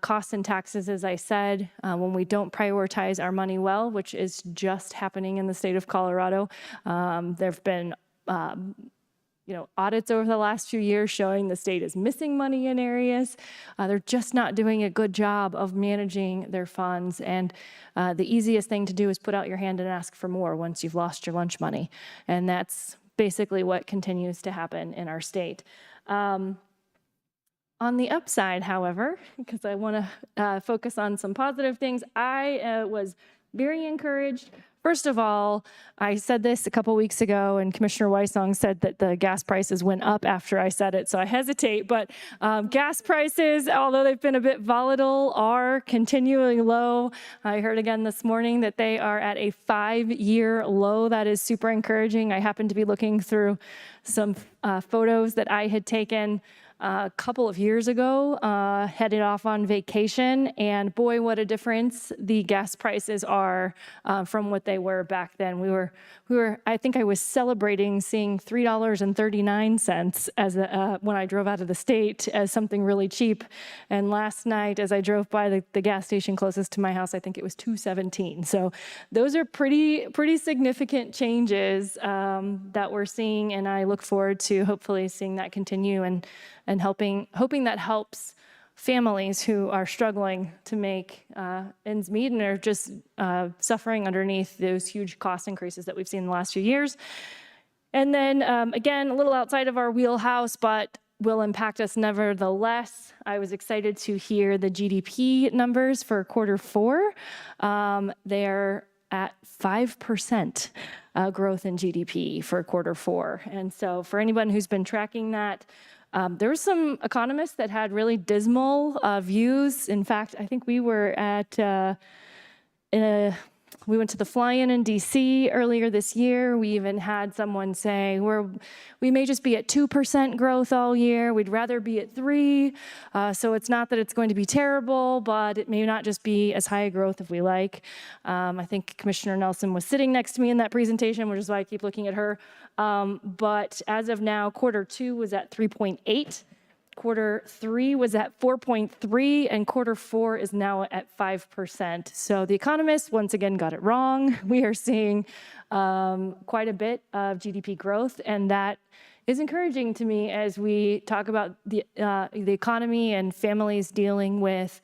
Costs and taxes, as I said, when we don't prioritize our money well, which is just happening in the state of Colorado. There have been audits over the last few years showing the state is missing money in areas. They're just not doing a good job of managing their funds. And the easiest thing to do is put out your hand and ask for more once you've lost your lunch money. And that's basically what continues to happen in our state. On the upside, however, because I want to focus on some positive things, I was very encouraged. First of all, I said this a couple weeks ago, and Commissioner Weissong said that the gas prices went up after I said it, so I hesitate. But gas prices, although they've been a bit volatile, are continually low. I heard again this morning that they are at a 5-year low. That is super encouraging. I happened to be looking through some photos that I had taken a couple of years ago, headed off on vacation, and boy, what a difference the gas prices are from what they were back then. We were. I think I was celebrating seeing $3.39 as when I drove out of the state as something really cheap. And last night, as I drove by the gas station closest to my house, I think it was $2.17. So those are pretty significant changes that we're seeing, and I look forward to hopefully seeing that continue and hoping that helps families who are struggling to make ends meet and are just suffering underneath those huge cost increases that we've seen in the last few years. And then again, a little outside of our wheelhouse, but will impact us nevertheless. I was excited to hear the GDP numbers for Q4. They're at 5% growth in GDP for Q4. And so for anyone who's been tracking that, there were some economists that had really dismal views. In fact, I think we were at in a We went to the fly-in DC earlier this year. We even had someone say, we may just be at 2% growth all year. We'd rather be at 3. So it's not that it's going to be terrible, but it may not just be as high a growth if we like. I think Commissioner Nelson was sitting next to me in that presentation, which is why I keep looking at her. But as of now, Q2 was at 3.8. Q3 was at 4.3, and Q4 is now at 5%. So the economists once again got it wrong. We are seeing quite a bit of GDP growth, and that is encouraging to me as we talk about the economy and families dealing with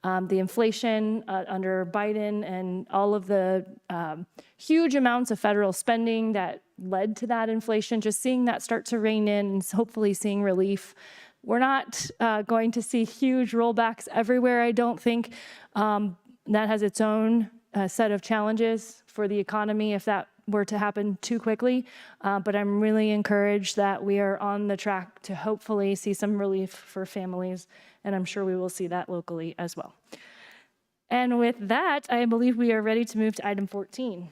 the inflation under Biden and all of the huge amounts of federal spending that led to that inflation. Just seeing that start to rein in and hopefully seeing relief. We're not going to see huge rollbacks everywhere, I don't think. That has its own set of challenges for the economy if that were to happen too quickly. But I'm really encouraged that we are on the track to hopefully see some relief for families, and I'm sure we will see that locally as well. And with that, I believe we are ready to move to item 14.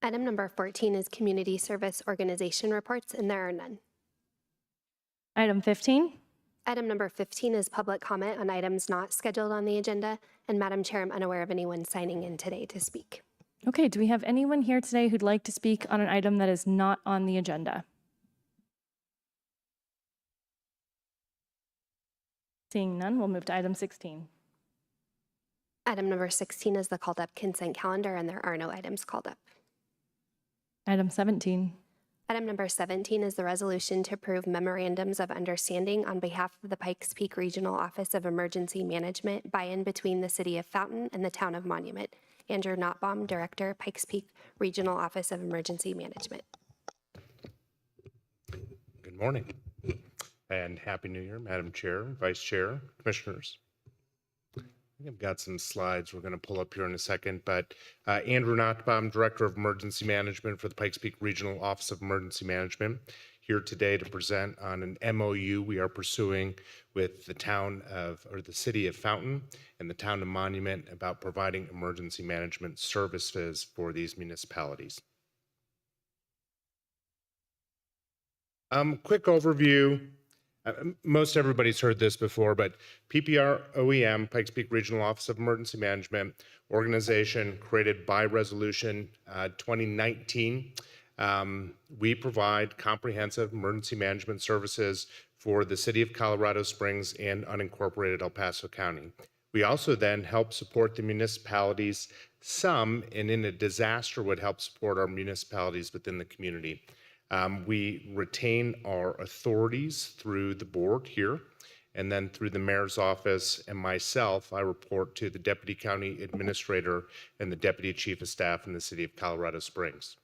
Item number 14 is community service organization reports, and there are none. Item 15. Item number 15 is public comment on items not scheduled on the agenda. And Madam Chair, I'm unaware of anyone signing in today to speak. Okay, do we have anyone here today who'd like to speak on an item that is not on the agenda? Seeing none, we'll move to item 16. Item number 16 is the called up consent calendar, and there are no items called up. Item 17. Item number 17 is the resolution to approve memorandums of understanding on behalf of the Pikes Peak Regional Office of Emergency Management buy-in between the City of Fountain and the Town of Monument. Andrew Nottbaum, Director, Pikes Peak Regional Office of Emergency Management. Good morning and Happy New Year, Madam Chair, Vice Chair, Commissioners. I've got some slides we're going to pull up here in a second, but Andrew Nottbaum, Director of Emergency Management for the Pikes Peak Regional Office of Emergency Management, here today to present on an MOU we are pursuing with the City of Fountain and the Town of Monument about providing emergency management services for these municipalities. Quick overview. Most everybody's heard this before, but PPR OEM, Pikes Peak Regional Office of Emergency Management, organization created by Resolution 2019. We provide comprehensive emergency management services for the City of Colorado Springs and unincorporated El Paso County. We also then help support the municipalities, and in a disaster would help support our municipalities within the community. We retain our authorities through the board here, and then through the mayor's office and myself, I report to the Deputy County Administrator and the Deputy Chief of Staff in the City of Colorado Springs.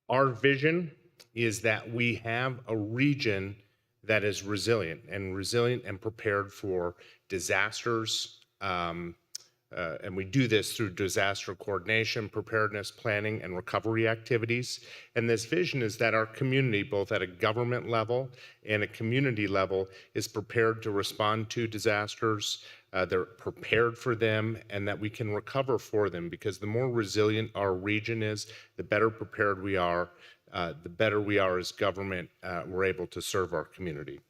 Our vision is that we have a region that is resilient and prepared for disasters, and we do this through disaster coordination, preparedness, planning, and recovery activities. And this vision is that our community, both at a government level and a community level, is prepared to respond to disasters. They're prepared for them, and that we can recover for them, because the more resilient our region is, the better prepared we are, the better we are as government, we're able to serve our community.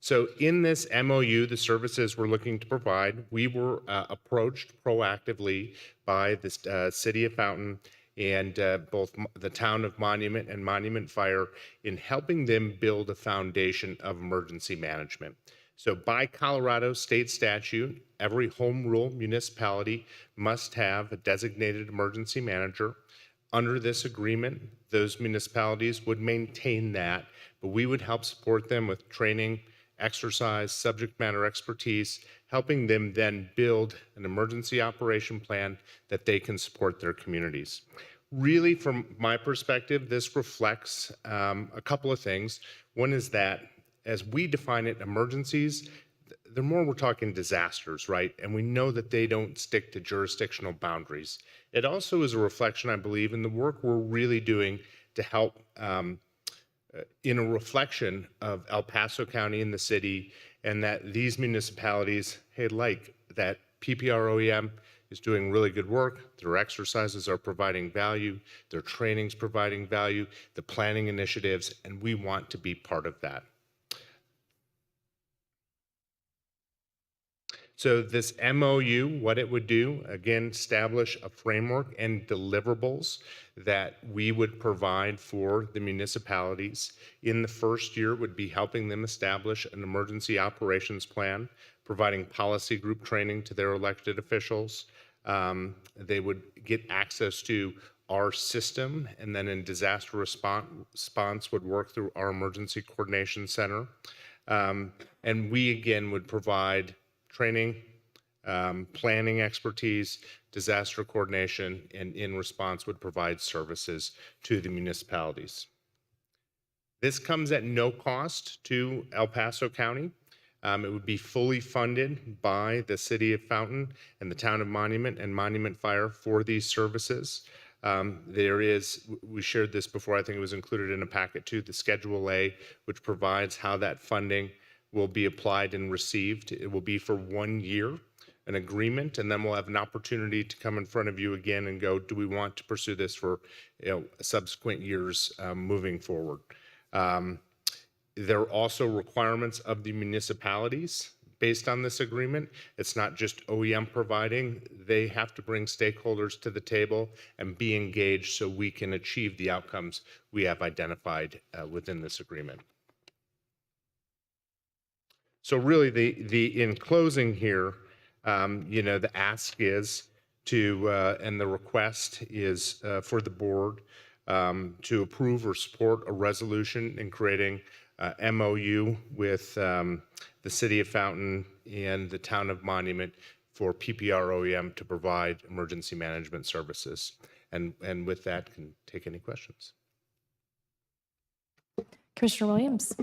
So in this MOU, the services we're looking to provide, we were approached proactively by the City of Fountain and both the Town of Monument and Monument Fire in helping them build a foundation of emergency management. So by Colorado state statute, every home rule municipality must have a designated emergency manager. Under this agreement, those municipalities would maintain that, but we would help support them with training, exercise, subject matter expertise, helping them then build an emergency operation plan that they can support their communities. Really, from my perspective, this reflects a couple of things. One is that as we define it, emergencies, the more we're talking disasters, right? And we know that they don't stick to jurisdictional boundaries. It also is a reflection, I believe, in the work we're really doing to help in a reflection of El Paso County and the city and that these municipalities, hey, like that PPR OEM is doing really good work. Their exercises are providing value. Their training's providing value, the planning initiatives, and we want to be part of that. So this MOU, what it would do, again, establish a framework and deliverables that we would provide for the municipalities. In the first year, would be helping them establish an emergency operations plan, providing policy group training to their elected officials. They would get access to our system, and then in disaster response would work through our emergency coordination center. And we, again, would provide training, planning expertise, disaster coordination, and in response would provide services to the municipalities. This comes at no cost to El Paso County. It would be fully funded by the City of Fountain and the Town of Monument and Monument Fire for these services. We shared this before, I think it was included in a packet too, the Schedule A, which provides how that funding will be applied and received. It will be for 1 year, an agreement, and then we'll have an opportunity to come in front of you again and go, do we want to pursue this for subsequent years moving forward? There are also requirements of the municipalities based on this agreement. It's not just OEM providing. They have to bring stakeholders to the table and be engaged so we can achieve the outcomes we have identified within this agreement. So really, in closing here, the ask is to, and the request is for the board to approve or support a resolution in creating MOU with the City of Fountain and the Town of Monument for PPR OEM to provide emergency management services. And with that, can take any questions. Commissioner Williams.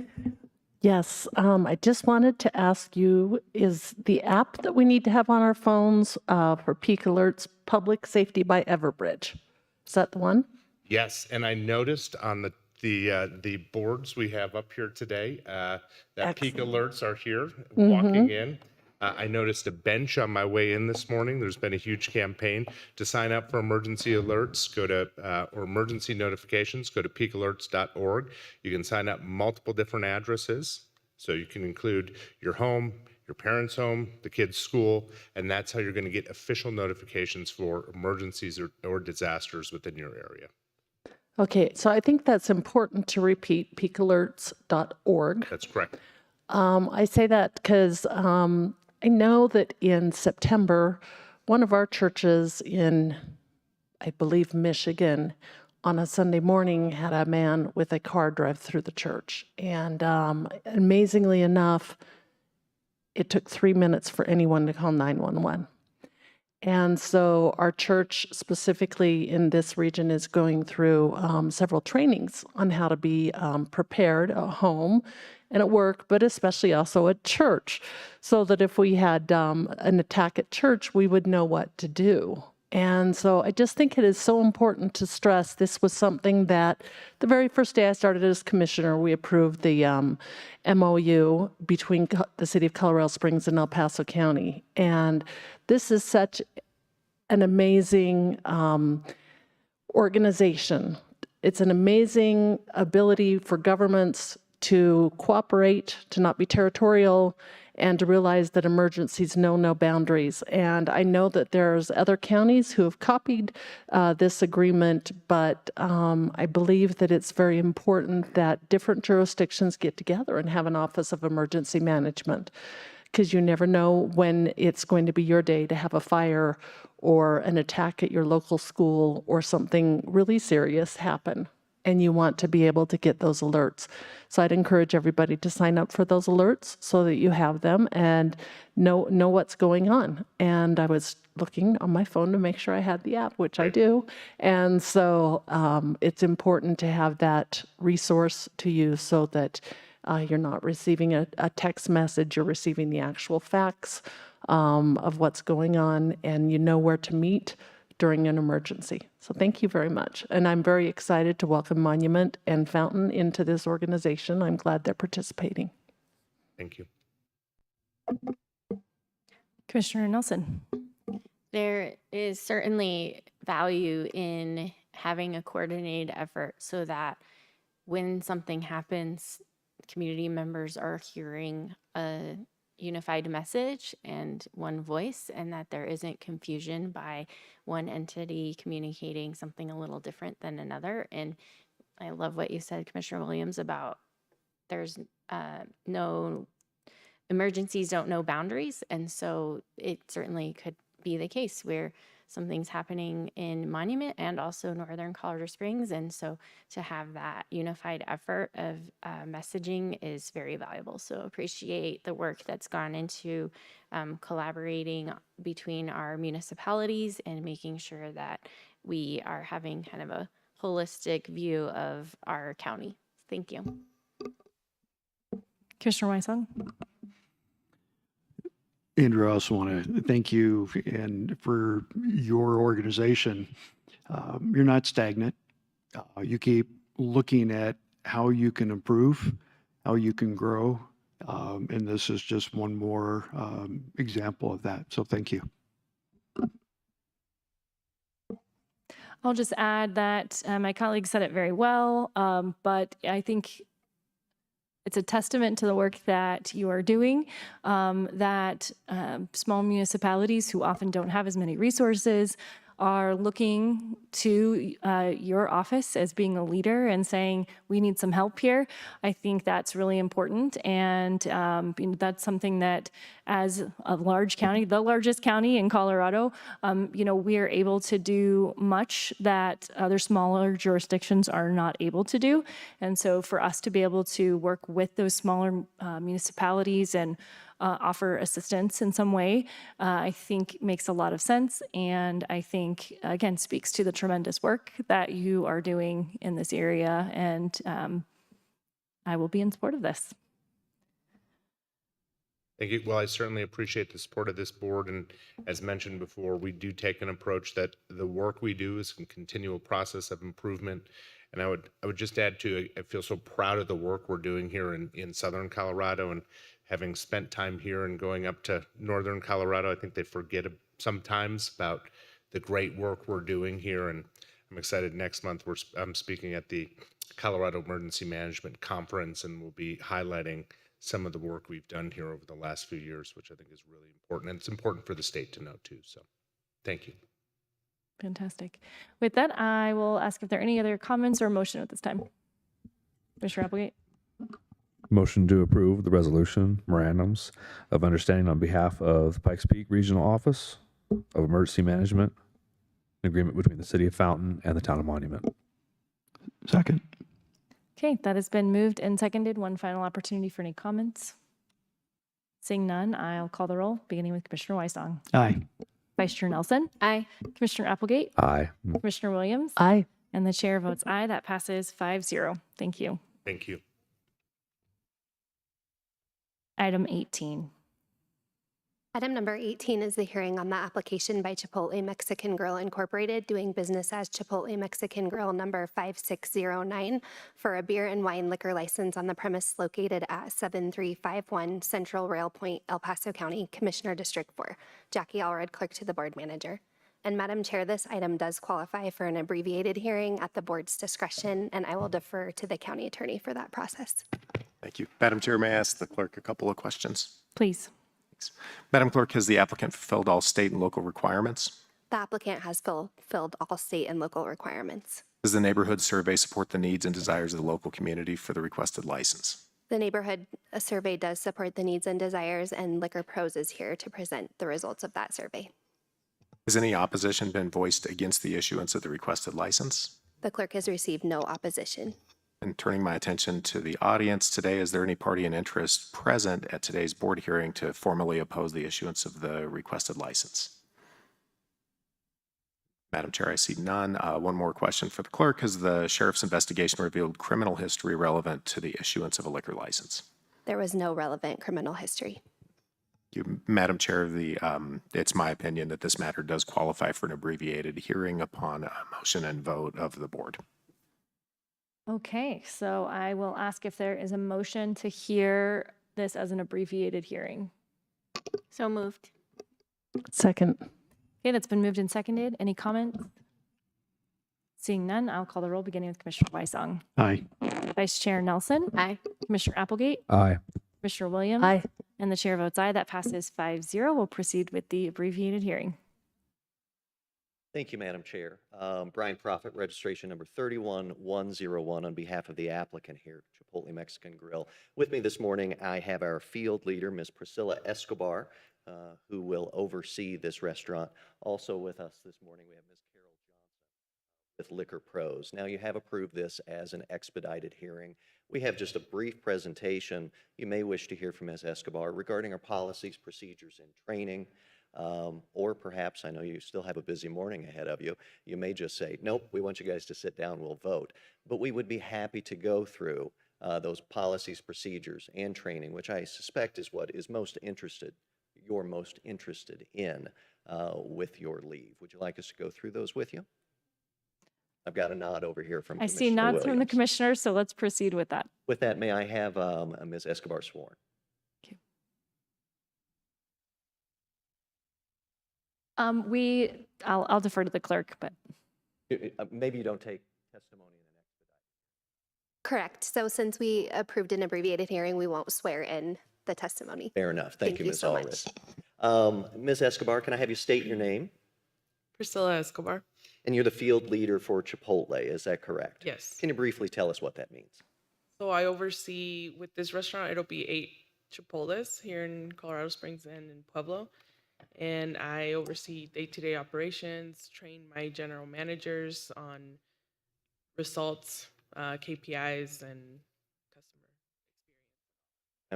Yes, I just wanted to ask you, is the app that we need to have on our phones for peak alerts Public Safety by Everbridge? Is that the one? Yes, and I noticed on the boards we have up here today that peak alerts are here walking in. I noticed a bench on my way in this morning. There's been a huge campaign to sign up for emergency alerts. Go to, or emergency notifications, go to peakalerts.org. You can sign up multiple different addresses. So you can include your home, your parents' home, the kids' school, and that's how you're going to get official notifications for emergencies or disasters within your area. Okay, so I think that's important to repeat, peakalerts.org. That's correct. I say that because I know that in September, one of our churches in, I believe, Michigan, on a Sunday morning had a man with a car drive through the church. And amazingly enough, it took 3 minutes for anyone to call 911. And so our church, specifically in this region, is going through several trainings on how to be prepared at home and at work, but especially also at church, so that if we had an attack at church, we would know what to do. And so I just think it is so important to stress this was something that the very first day I started as commissioner, we approved the MOU between the City of Colorado Springs and El Paso County. And this is such an amazing organization. It's an amazing ability for governments to cooperate, to not be territorial, and to realize that emergencies know no boundaries. And I know that there's other counties who have copied this agreement, but I believe that it's very important that different jurisdictions get together and have an Office of Emergency Management, because you never know when it's going to be your day to have a fire or an attack at your local school or something really serious happen. And you want to be able to get those alerts. So I'd encourage everybody to sign up for those alerts so that you have them and know what's going on. And I was looking on my phone to make sure I had the app, which I do. And so it's important to have that resource to use so that you're not receiving a text message, you're receiving the actual facts of what's going on, and you know where to meet during an emergency. So thank you very much. And I'm very excited to welcome Monument and Fountain into this organization. I'm glad they're participating. Thank you. Commissioner Nelson. There is certainly value in having a coordinated effort so that when something happens, community members are hearing a unified message and one voice, and that there isn't confusion by one entity communicating something a little different than another. And I love what you said, Commissioner Williams, about there's no emergencies don't know boundaries. And so it certainly could be the case where something's happening in Monument and also Northern Colorado Springs. And so to have that unified effort of messaging is very valuable. So appreciate the work that's gone into collaborating between our municipalities and making sure that we are having kind of a holistic view of our county. Thank you. Commissioner Weissong. Andrew, I also want to thank you and for your organization. You're not stagnant. You keep looking at how you can improve, how you can grow. And this is just one more example of that. So thank you. I'll just add that my colleague said it very well, but I think it's a testament to the work that you are doing, that small municipalities who often don't have as many resources are looking to your office as being a leader and saying, we need some help here. I think that's really important. And that's something that as a large county, the largest county in Colorado, we are able to do much that other smaller jurisdictions are not able to do. And so for us to be able to work with those smaller municipalities and offer assistance in some way, I think makes a lot of sense. And I think, again, speaks to the tremendous work that you are doing in this area. And I will be in support of this. Thank you. Well, I certainly appreciate the support of this board. And as mentioned before, we do take an approach that the work we do is a continual process of improvement. And I would just add to, I feel so proud of the work we're doing here in Southern Colorado, and having spent time here and going up to Northern Colorado, I think they forget sometimes about the great work we're doing here. And I'm excited next month I'm speaking at the Colorado Emergency Management Conference, and we'll be highlighting some of the work we've done here over the last few years, which I think is really important. And it's important for the state to know too. So thank you. Fantastic. With that, I will ask if there are any other comments or motion at this time. Commissioner Applegate. Motion to approve the resolution memorandums of understanding on behalf of the Pikes Peak Regional Office of Emergency Management, an agreement between the City of Fountain and the Town of Monument. Second. Okay, that has been moved and seconded. One final opportunity for any comments. Seeing none, I'll call the roll, beginning with Commissioner Weissong. Aye. Vice Chair Nelson. Aye. Commissioner Applegate. Aye. Commissioner Williams. Aye. And the chair votes aye. That passes 5-0. Thank you. Thank you. Item 18. Item number 18 is the hearing on the application by Chipotle Mexican Grill Incorporated, doing business as Chipotle Mexican Grill number 5609 for a beer and wine liquor license on the premise located at 7351 Central Rail Point, El Paso County, Commissioner District 4. Jackie Allred, Clerk to the Board Manager. And Madam Chair, this item does qualify for an abbreviated hearing at the board's discretion, and I will defer to the county attorney for that process. Thank you. Madam Chair, may I ask the clerk a couple of questions? Please. Thanks. Madam Clerk, has the applicant fulfilled all state and local requirements? The applicant has fulfilled all state and local requirements. Does the neighborhood survey support the needs and desires of the local community for the requested license? The neighborhood survey does support the needs and desires, and Liquor Pros is here to present the results of that survey. Has any opposition been voiced against the issuance of the requested license? The clerk has received no opposition. And turning my attention to the audience today, is there any party in interest present at today's board hearing to formally oppose the issuance of the requested license? Madam Chair, I see none. One more question for the clerk. Has the sheriff's investigation revealed criminal history relevant to the issuance of a liquor license? There was no relevant criminal history. Madam Chair, it's my opinion that this matter does qualify for an abbreviated hearing upon a motion and vote of the board. Okay, so I will ask if there is a motion to hear this as an abbreviated hearing. So moved. Second. Okay, that's been moved and seconded. Any comments? Seeing none, I'll call the roll, beginning with Commissioner Weisong. Aye. Vice Chair Nelson. Aye. Commissioner Applegate. Aye. Commissioner Williams. Aye. And the chair votes aye. That passes 5-0. We'll proceed with the abbreviated hearing. Thank you, Madam Chair. Brian Prophet, registration number 31101 on behalf of the applicant here, Chipotle Mexican Grill. With me this morning, I have our field leader, Ms. Priscilla Escobar, who will oversee this restaurant. Also with us this morning, we have Ms. Carol Johnson with Liquor Pros. Now, you have approved this as an expedited hearing. We have just a brief presentation. You may wish to hear from Ms. Escobar regarding our policies, procedures, and training. Or perhaps, I know you still have a busy morning ahead of you, you may just say, nope, we want you guys to sit down, we'll vote. But we would be happy to go through those policies, procedures, and training, which I suspect is what is you're most interested in with your leave. Would you like us to go through those with you? I've got a nod over here from I see Commissioner nods from the Williams. commissioners, so let's proceed with that. With that, may I have Ms. Escobar sworn? I'll defer to the clerk, but Maybe you don't take testimony in an expedited. Correct. So since we approved an abbreviated hearing, we won't swear in the testimony. Fair enough. Thank you, Ms. so Allred. much. Ms. Escobar, can I have you state your name? Priscilla Escobar. And you're the field leader for Chipotle, is that correct? Yes. Can you briefly tell us what that means? So I oversee, with this restaurant, it'll be 8 Chipotles here in Colorado Springs and in Pueblo. And I oversee day-to-day operations, train my general managers on results, KPIs, and customer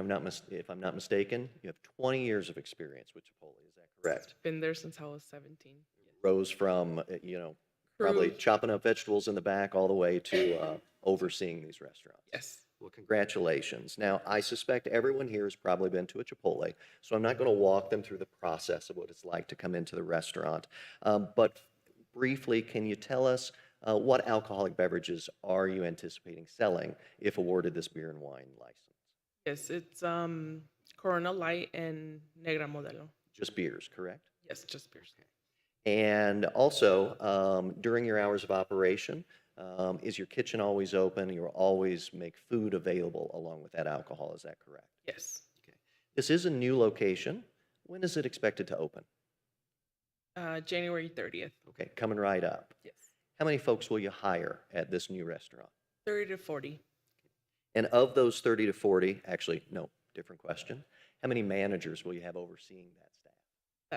experience. If I'm not mistaken, you have 20 years of experience with Chipotle, is that correct? Been there since I was 17. Rose from, probably Crew. chopping up vegetables in the back all the way to overseeing these restaurants. Yes. Well, congratulations. Now, I suspect everyone here has probably been to a Chipotle, so I'm not going to walk them through the process of what it's like to come into the restaurant. But briefly, can you tell us what alcoholic beverages are you anticipating selling if awarded this beer and wine license? Yes, it's Corona Light and Negra Modelo. Just beers, correct? Yes, just beers. And also, during your hours of operation, is your kitchen always open? You'll always make food available along with that alcohol, is that correct? Yes. Okay. This is a new location. When is it expected to open? January 30th. Okay, coming right up. Yes. How many folks will you hire at this new restaurant? 30 to 40. And of those 30 to 40, actually, no, different question. How many managers will you have overseeing that staff?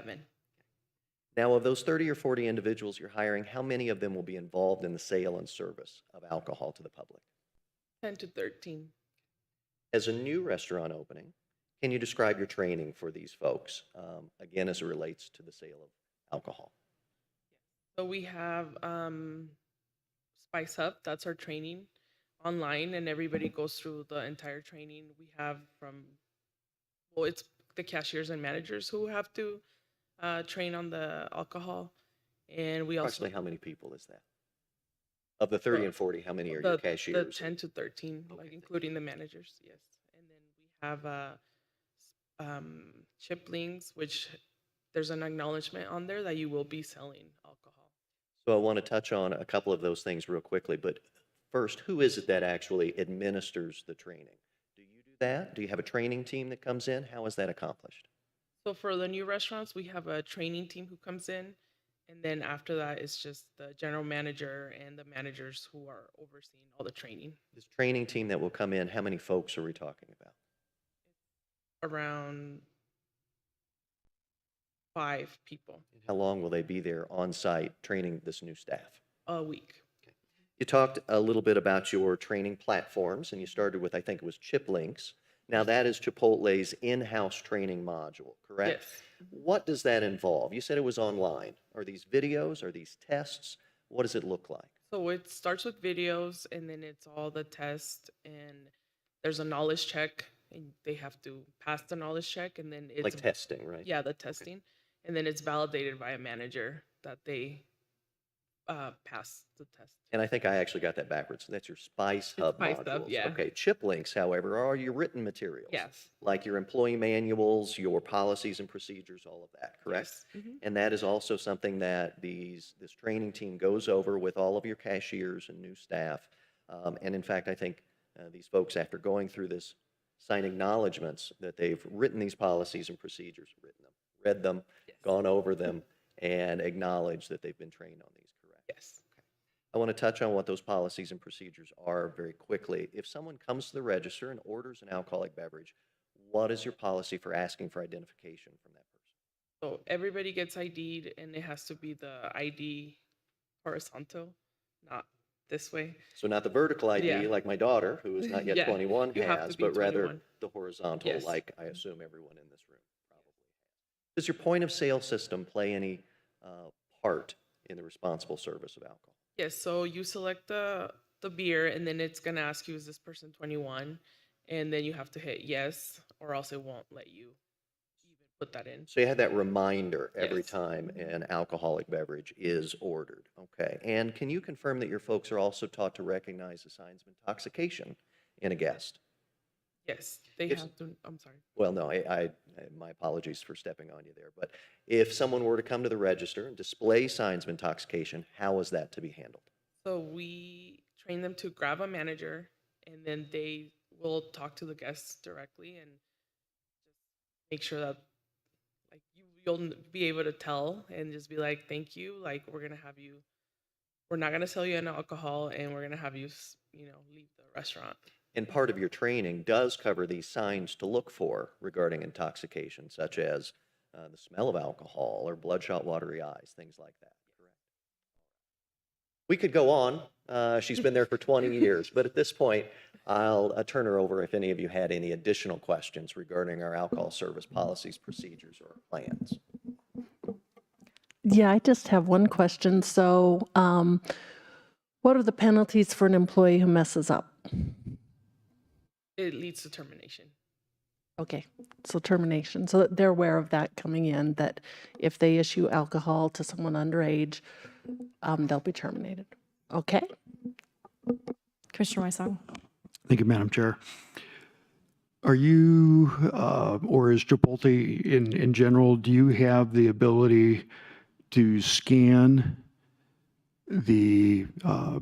7. Now, of those 30 or 40 individuals you're hiring, how many of them will be involved in the sale and service of alcohol to the public? 10 to 13. As a new restaurant opening, can you describe your training for these folks, again, as it relates to the sale of alcohol? So we have Spice Up, that's our training online, and everybody goes through the entire training. We have it's the cashiers and managers who have to train on the alcohol. And we also. Approximately how many people is that? Of the 30 and 40, how many are your cashiers? The 10 to 13, like including the managers, yes. And then we have chiplings, which there's an acknowledgement on there that you will be selling alcohol. So I want to touch on a couple of those things real quickly, but first, who is it that actually administers the training? Do you do that? Do you have a training team that comes in? How is that accomplished? So for the new restaurants, we have a training team who comes in, and then after that, it's just the general manager and the managers who are overseeing all the training. This training team that will come in, how many folks are we talking about? Around 5 people. How long will they be there on site training this new staff? A week. You talked a little bit about your training platforms, and you started with, I think it was ChipLinks. Now, that is Chipotle's in-house training module, correct? Yes. What does that involve? You said it was online. Are these videos? Are these tests? What does it look like? So it starts with videos, and then it's all the tests, and there's a knowledge check, and they have to pass the knowledge check, and then it's Like testing, right? Yeah, the testing, and then it's validated by a manager that they pass the test. And I think I actually got that backwards. That's your Spice Hub Spice modules. Hub, yeah. Okay, chip links, however, are your written materials. Yes. Like your employee manuals, your policies and procedures, all of that, correct? Yes. Mhm. And that is also something that this training team goes over with all of your cashiers and new staff. And in fact, I think these folks, after going through this, sign acknowledgements that they've written these policies and procedures, read them, gone over them, and acknowledged that they've been trained on these, correct? Yes. I want to touch on what those policies and procedures are very quickly. If someone comes to the register and orders an alcoholic beverage, what is your policy for asking for identification from that person? So everybody gets ID'd, and it has to be the ID horizontal, not this way. So not the vertical ID Yeah. like my daughter, who is not yet Yeah, 21, you have to has, be but rather 21. the horizontal, Yes. like I assume everyone in this room probably has. Does your point of sale system play any part in the responsible service of alcohol? Yes, so you select the beer, and then it's gonna ask you, is this person 21? And then you have to hit yes, or else it won't let you even put that in. So you have that reminder every Yes. time an alcoholic beverage is ordered. Okay. And can you confirm that your folks are also taught to recognize the signs of intoxication in a guest? Yes, they If- have to. I'm sorry. Well, no, my apologies for stepping on you there. But if someone were to come to the register and display signs of intoxication, how is that to be handled? So we train them to grab a manager, and then they will talk to the guests directly and just make sure that like you'll be able to tell and just be like, thank you, like we're not gonna sell you an alcohol, and we're gonna have you leave the restaurant. And part of your training does cover these signs to look for regarding intoxication, such as the smell of alcohol or bloodshot, watery eyes, things like that. Correct. We could go on. She's been there for 20 years, but at this point, I'll turn her over if any of you had any additional questions regarding our alcohol service policies, procedures, or plans. Yeah, I just have one question. So, what are the penalties for an employee who messes up? It leads to termination. Okay, so termination. So that they're aware of that coming in, that if they issue alcohol to someone underage, they'll be terminated. Okay? Commissioner Weissong. Thank you, Madam Chair. Are you, or is Chipotle in general, do you have the ability to scan the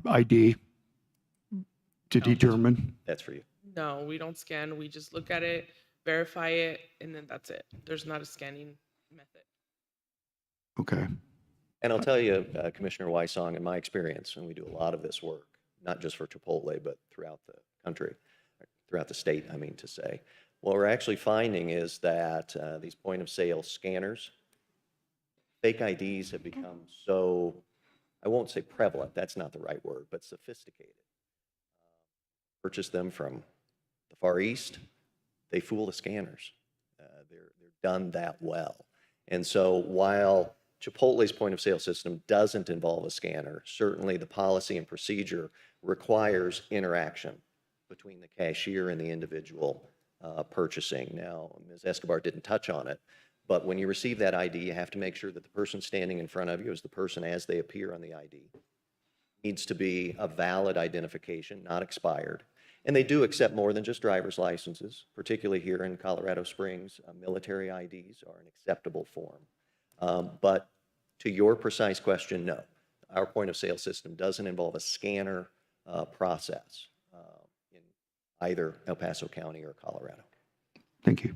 ID to determine? That's for you. No, we don't scan. We just look at it, verify it, and then that's it. There's not a scanning method. Okay. And I'll tell you, Commissioner Weissong, in my experience, and we do a lot of this work, not just for Chipotle, but throughout the country, throughout the state, I mean to say, what we're actually finding is that these point of sale scanners, fake IDs have become so, I won't say prevalent, that's not the right word, but sophisticated. Purchase them from the Far East, they fool the scanners. They're done that well. And so while Chipotle's point of sale system doesn't involve a scanner, certainly the policy and procedure requires interaction between the cashier and the individual purchasing. Now, Ms. Escobar didn't touch on it, but when you receive that ID, you have to make sure that the person standing in front of you is the person as they appear on the ID. Needs to be a valid identification, not expired. And they do accept more than just driver's licenses, particularly here in Colorado Springs. Military IDs are an acceptable form. But to your precise question, no. Our point of sale system doesn't involve a scanner process in either El Paso County or Colorado. Thank you.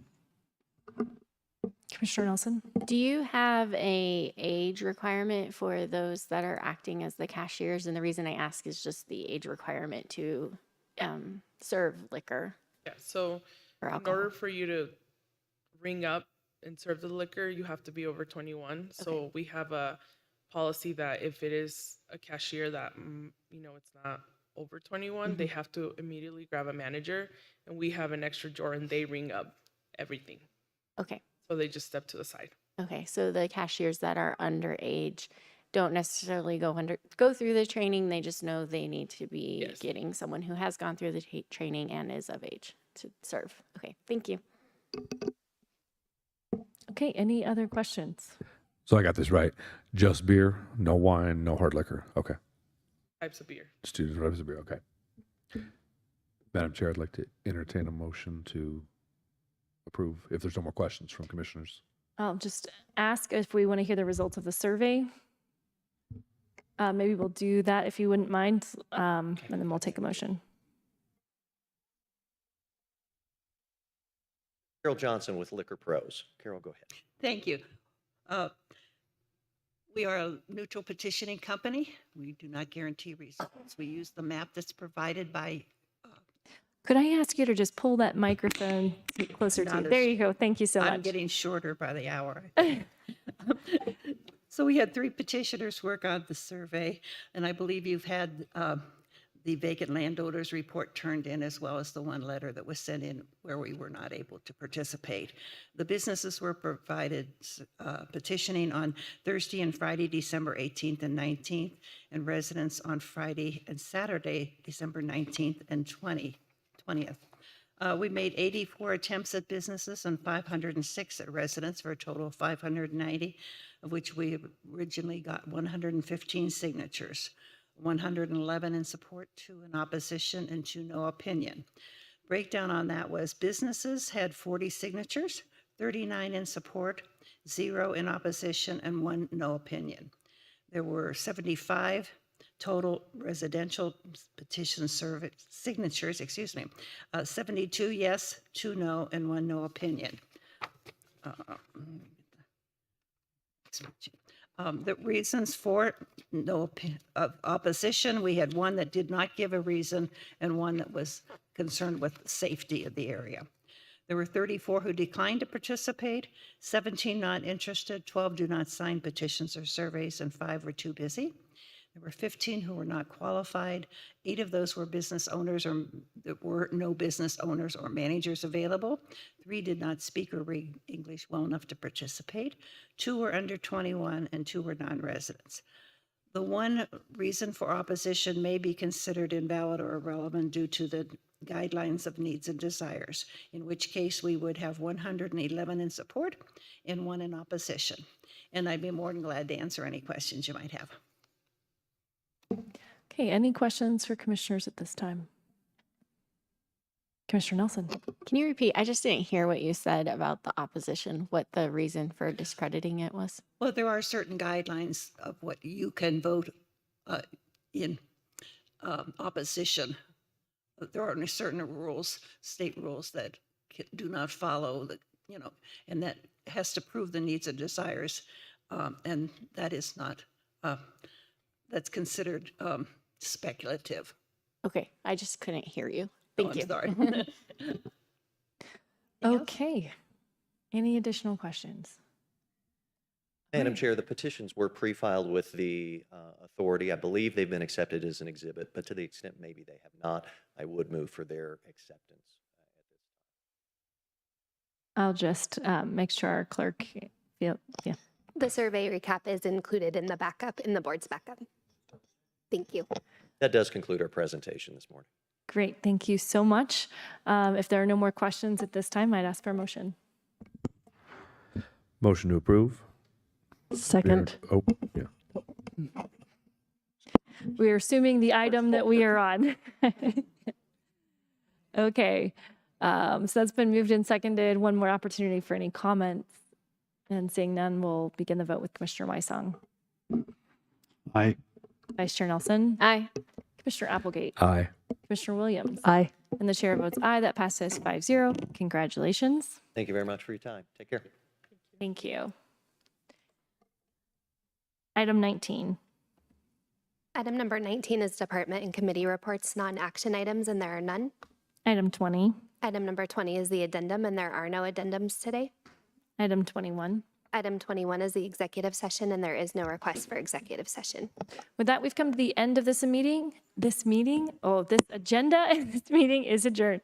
Commissioner Nelson. Do you have a age requirement for those that are acting as the cashiers? And the reason I ask is just the age requirement to serve liquor Yeah, so or in alcohol. order for you to ring up and serve the liquor, you have to be over 21. So we have a policy that if it is a cashier that, it's not over 21, they have to immediately grab a manager, and we have an extra drawer and they ring up everything. Okay. So they just step to the side. Okay, so the cashiers that are underage don't necessarily go through the training. They just know they need to be getting someone who has gone through the training and is of age to serve. Okay, thank you. Okay, any other questions? So I got this right. Just beer, no wine, no hard liquor. Okay. Types of beer. Students types of beer. Okay. Madam Chair, I'd like to entertain a motion to approve if there's no more questions from commissioners. I'll just ask if we want to hear the results of the survey. Maybe we'll do that if you wouldn't mind, and then we'll take a motion. Carol Johnson with Liquor Pros. Carol, go ahead. Thank you. We are a neutral petitioning company. We do not guarantee results. We use the map that's provided by. Could I ask you to just pull that microphone closer to you? Not as- There you go. Thank you so I'm much. getting shorter by the hour. So we had 3 petitioners work on the survey, and I believe you've had the vacant landowners report turned in, as well as the one letter that was sent in where we were not able to participate. The businesses were provided petitioning on Thursday and Friday, December 18th and 19th, and residents on Friday and Saturday, December 19th and 20th. We made 84 attempts at businesses and 506 at residents for a total of 590, of which we originally got 115 signatures, 111 in support, 2 in opposition, and 2 no opinion. Breakdown on that was businesses had 40 signatures, 39 in support, 0 in opposition, and 1 no opinion. There were 75 total residential petition signatures, 72 yes, 2 no, and 1 no opinion. The reasons for no opposition, we had 1 that did not give a reason and 1 that was concerned with safety of the area. There were 34 who declined to participate, 17 not interested, 12 do not sign petitions or surveys, and 5 were too busy. There were 15 who were not qualified. 8 of those were business owners, or there were no business owners or managers available. 3 did not speak or read English well enough to participate. 2 were under 21 and 2 were non-residents. The 1 reason for opposition may be considered invalid or irrelevant due to the guidelines of needs and desires, in which case we would have 111 in support and 1 in opposition. And I'd be more than glad to answer any questions you might have. Okay, any questions for commissioners at this time? Commissioner Nelson. Can you repeat? I just didn't hear what you said about the opposition, what the reason for discrediting it was. Well, there are certain guidelines of what you can vote in opposition. There are only certain rules, state rules that do not follow, and that has to prove the needs and desires, and that is not, that's considered speculative. Okay, I just couldn't hear you. Thank you. I'm sorry. Okay. Any additional questions? Madam Chair, the petitions were pre-filed with the authority. I believe they've been accepted as an exhibit, but to the extent maybe they have not, I would move for their acceptance. I'll just make sure our clerk, yeah. The survey recap is included in the backup, in the board's backup. Thank you. That does conclude our presentation this morning. Great, thank you so much. If there are no more questions at this time, I'd ask for a motion. Motion to approve. Second. Oh, yeah. We're assuming the item that we are on. Okay, so that's been moved and seconded. One more opportunity for any comments. And seeing none, we'll begin the vote with Commissioner Wysong. Aye. Vice Chair Nelson. Aye. Commissioner Applegate. Aye. Commissioner Williams. Aye. And the chair votes aye. That passes 5-0. Congratulations. Thank you very much for your time. Take care. Thank you. Item 19. Item number 19 is department and committee reports, non-action items, and there are none. Item 20. Item number 20 is the addendum, and there are no addendums today. Item 21. Item 21 is the executive session, and there is no request for executive session. With that, we've come to the end of this agenda, and this meeting is adjourned.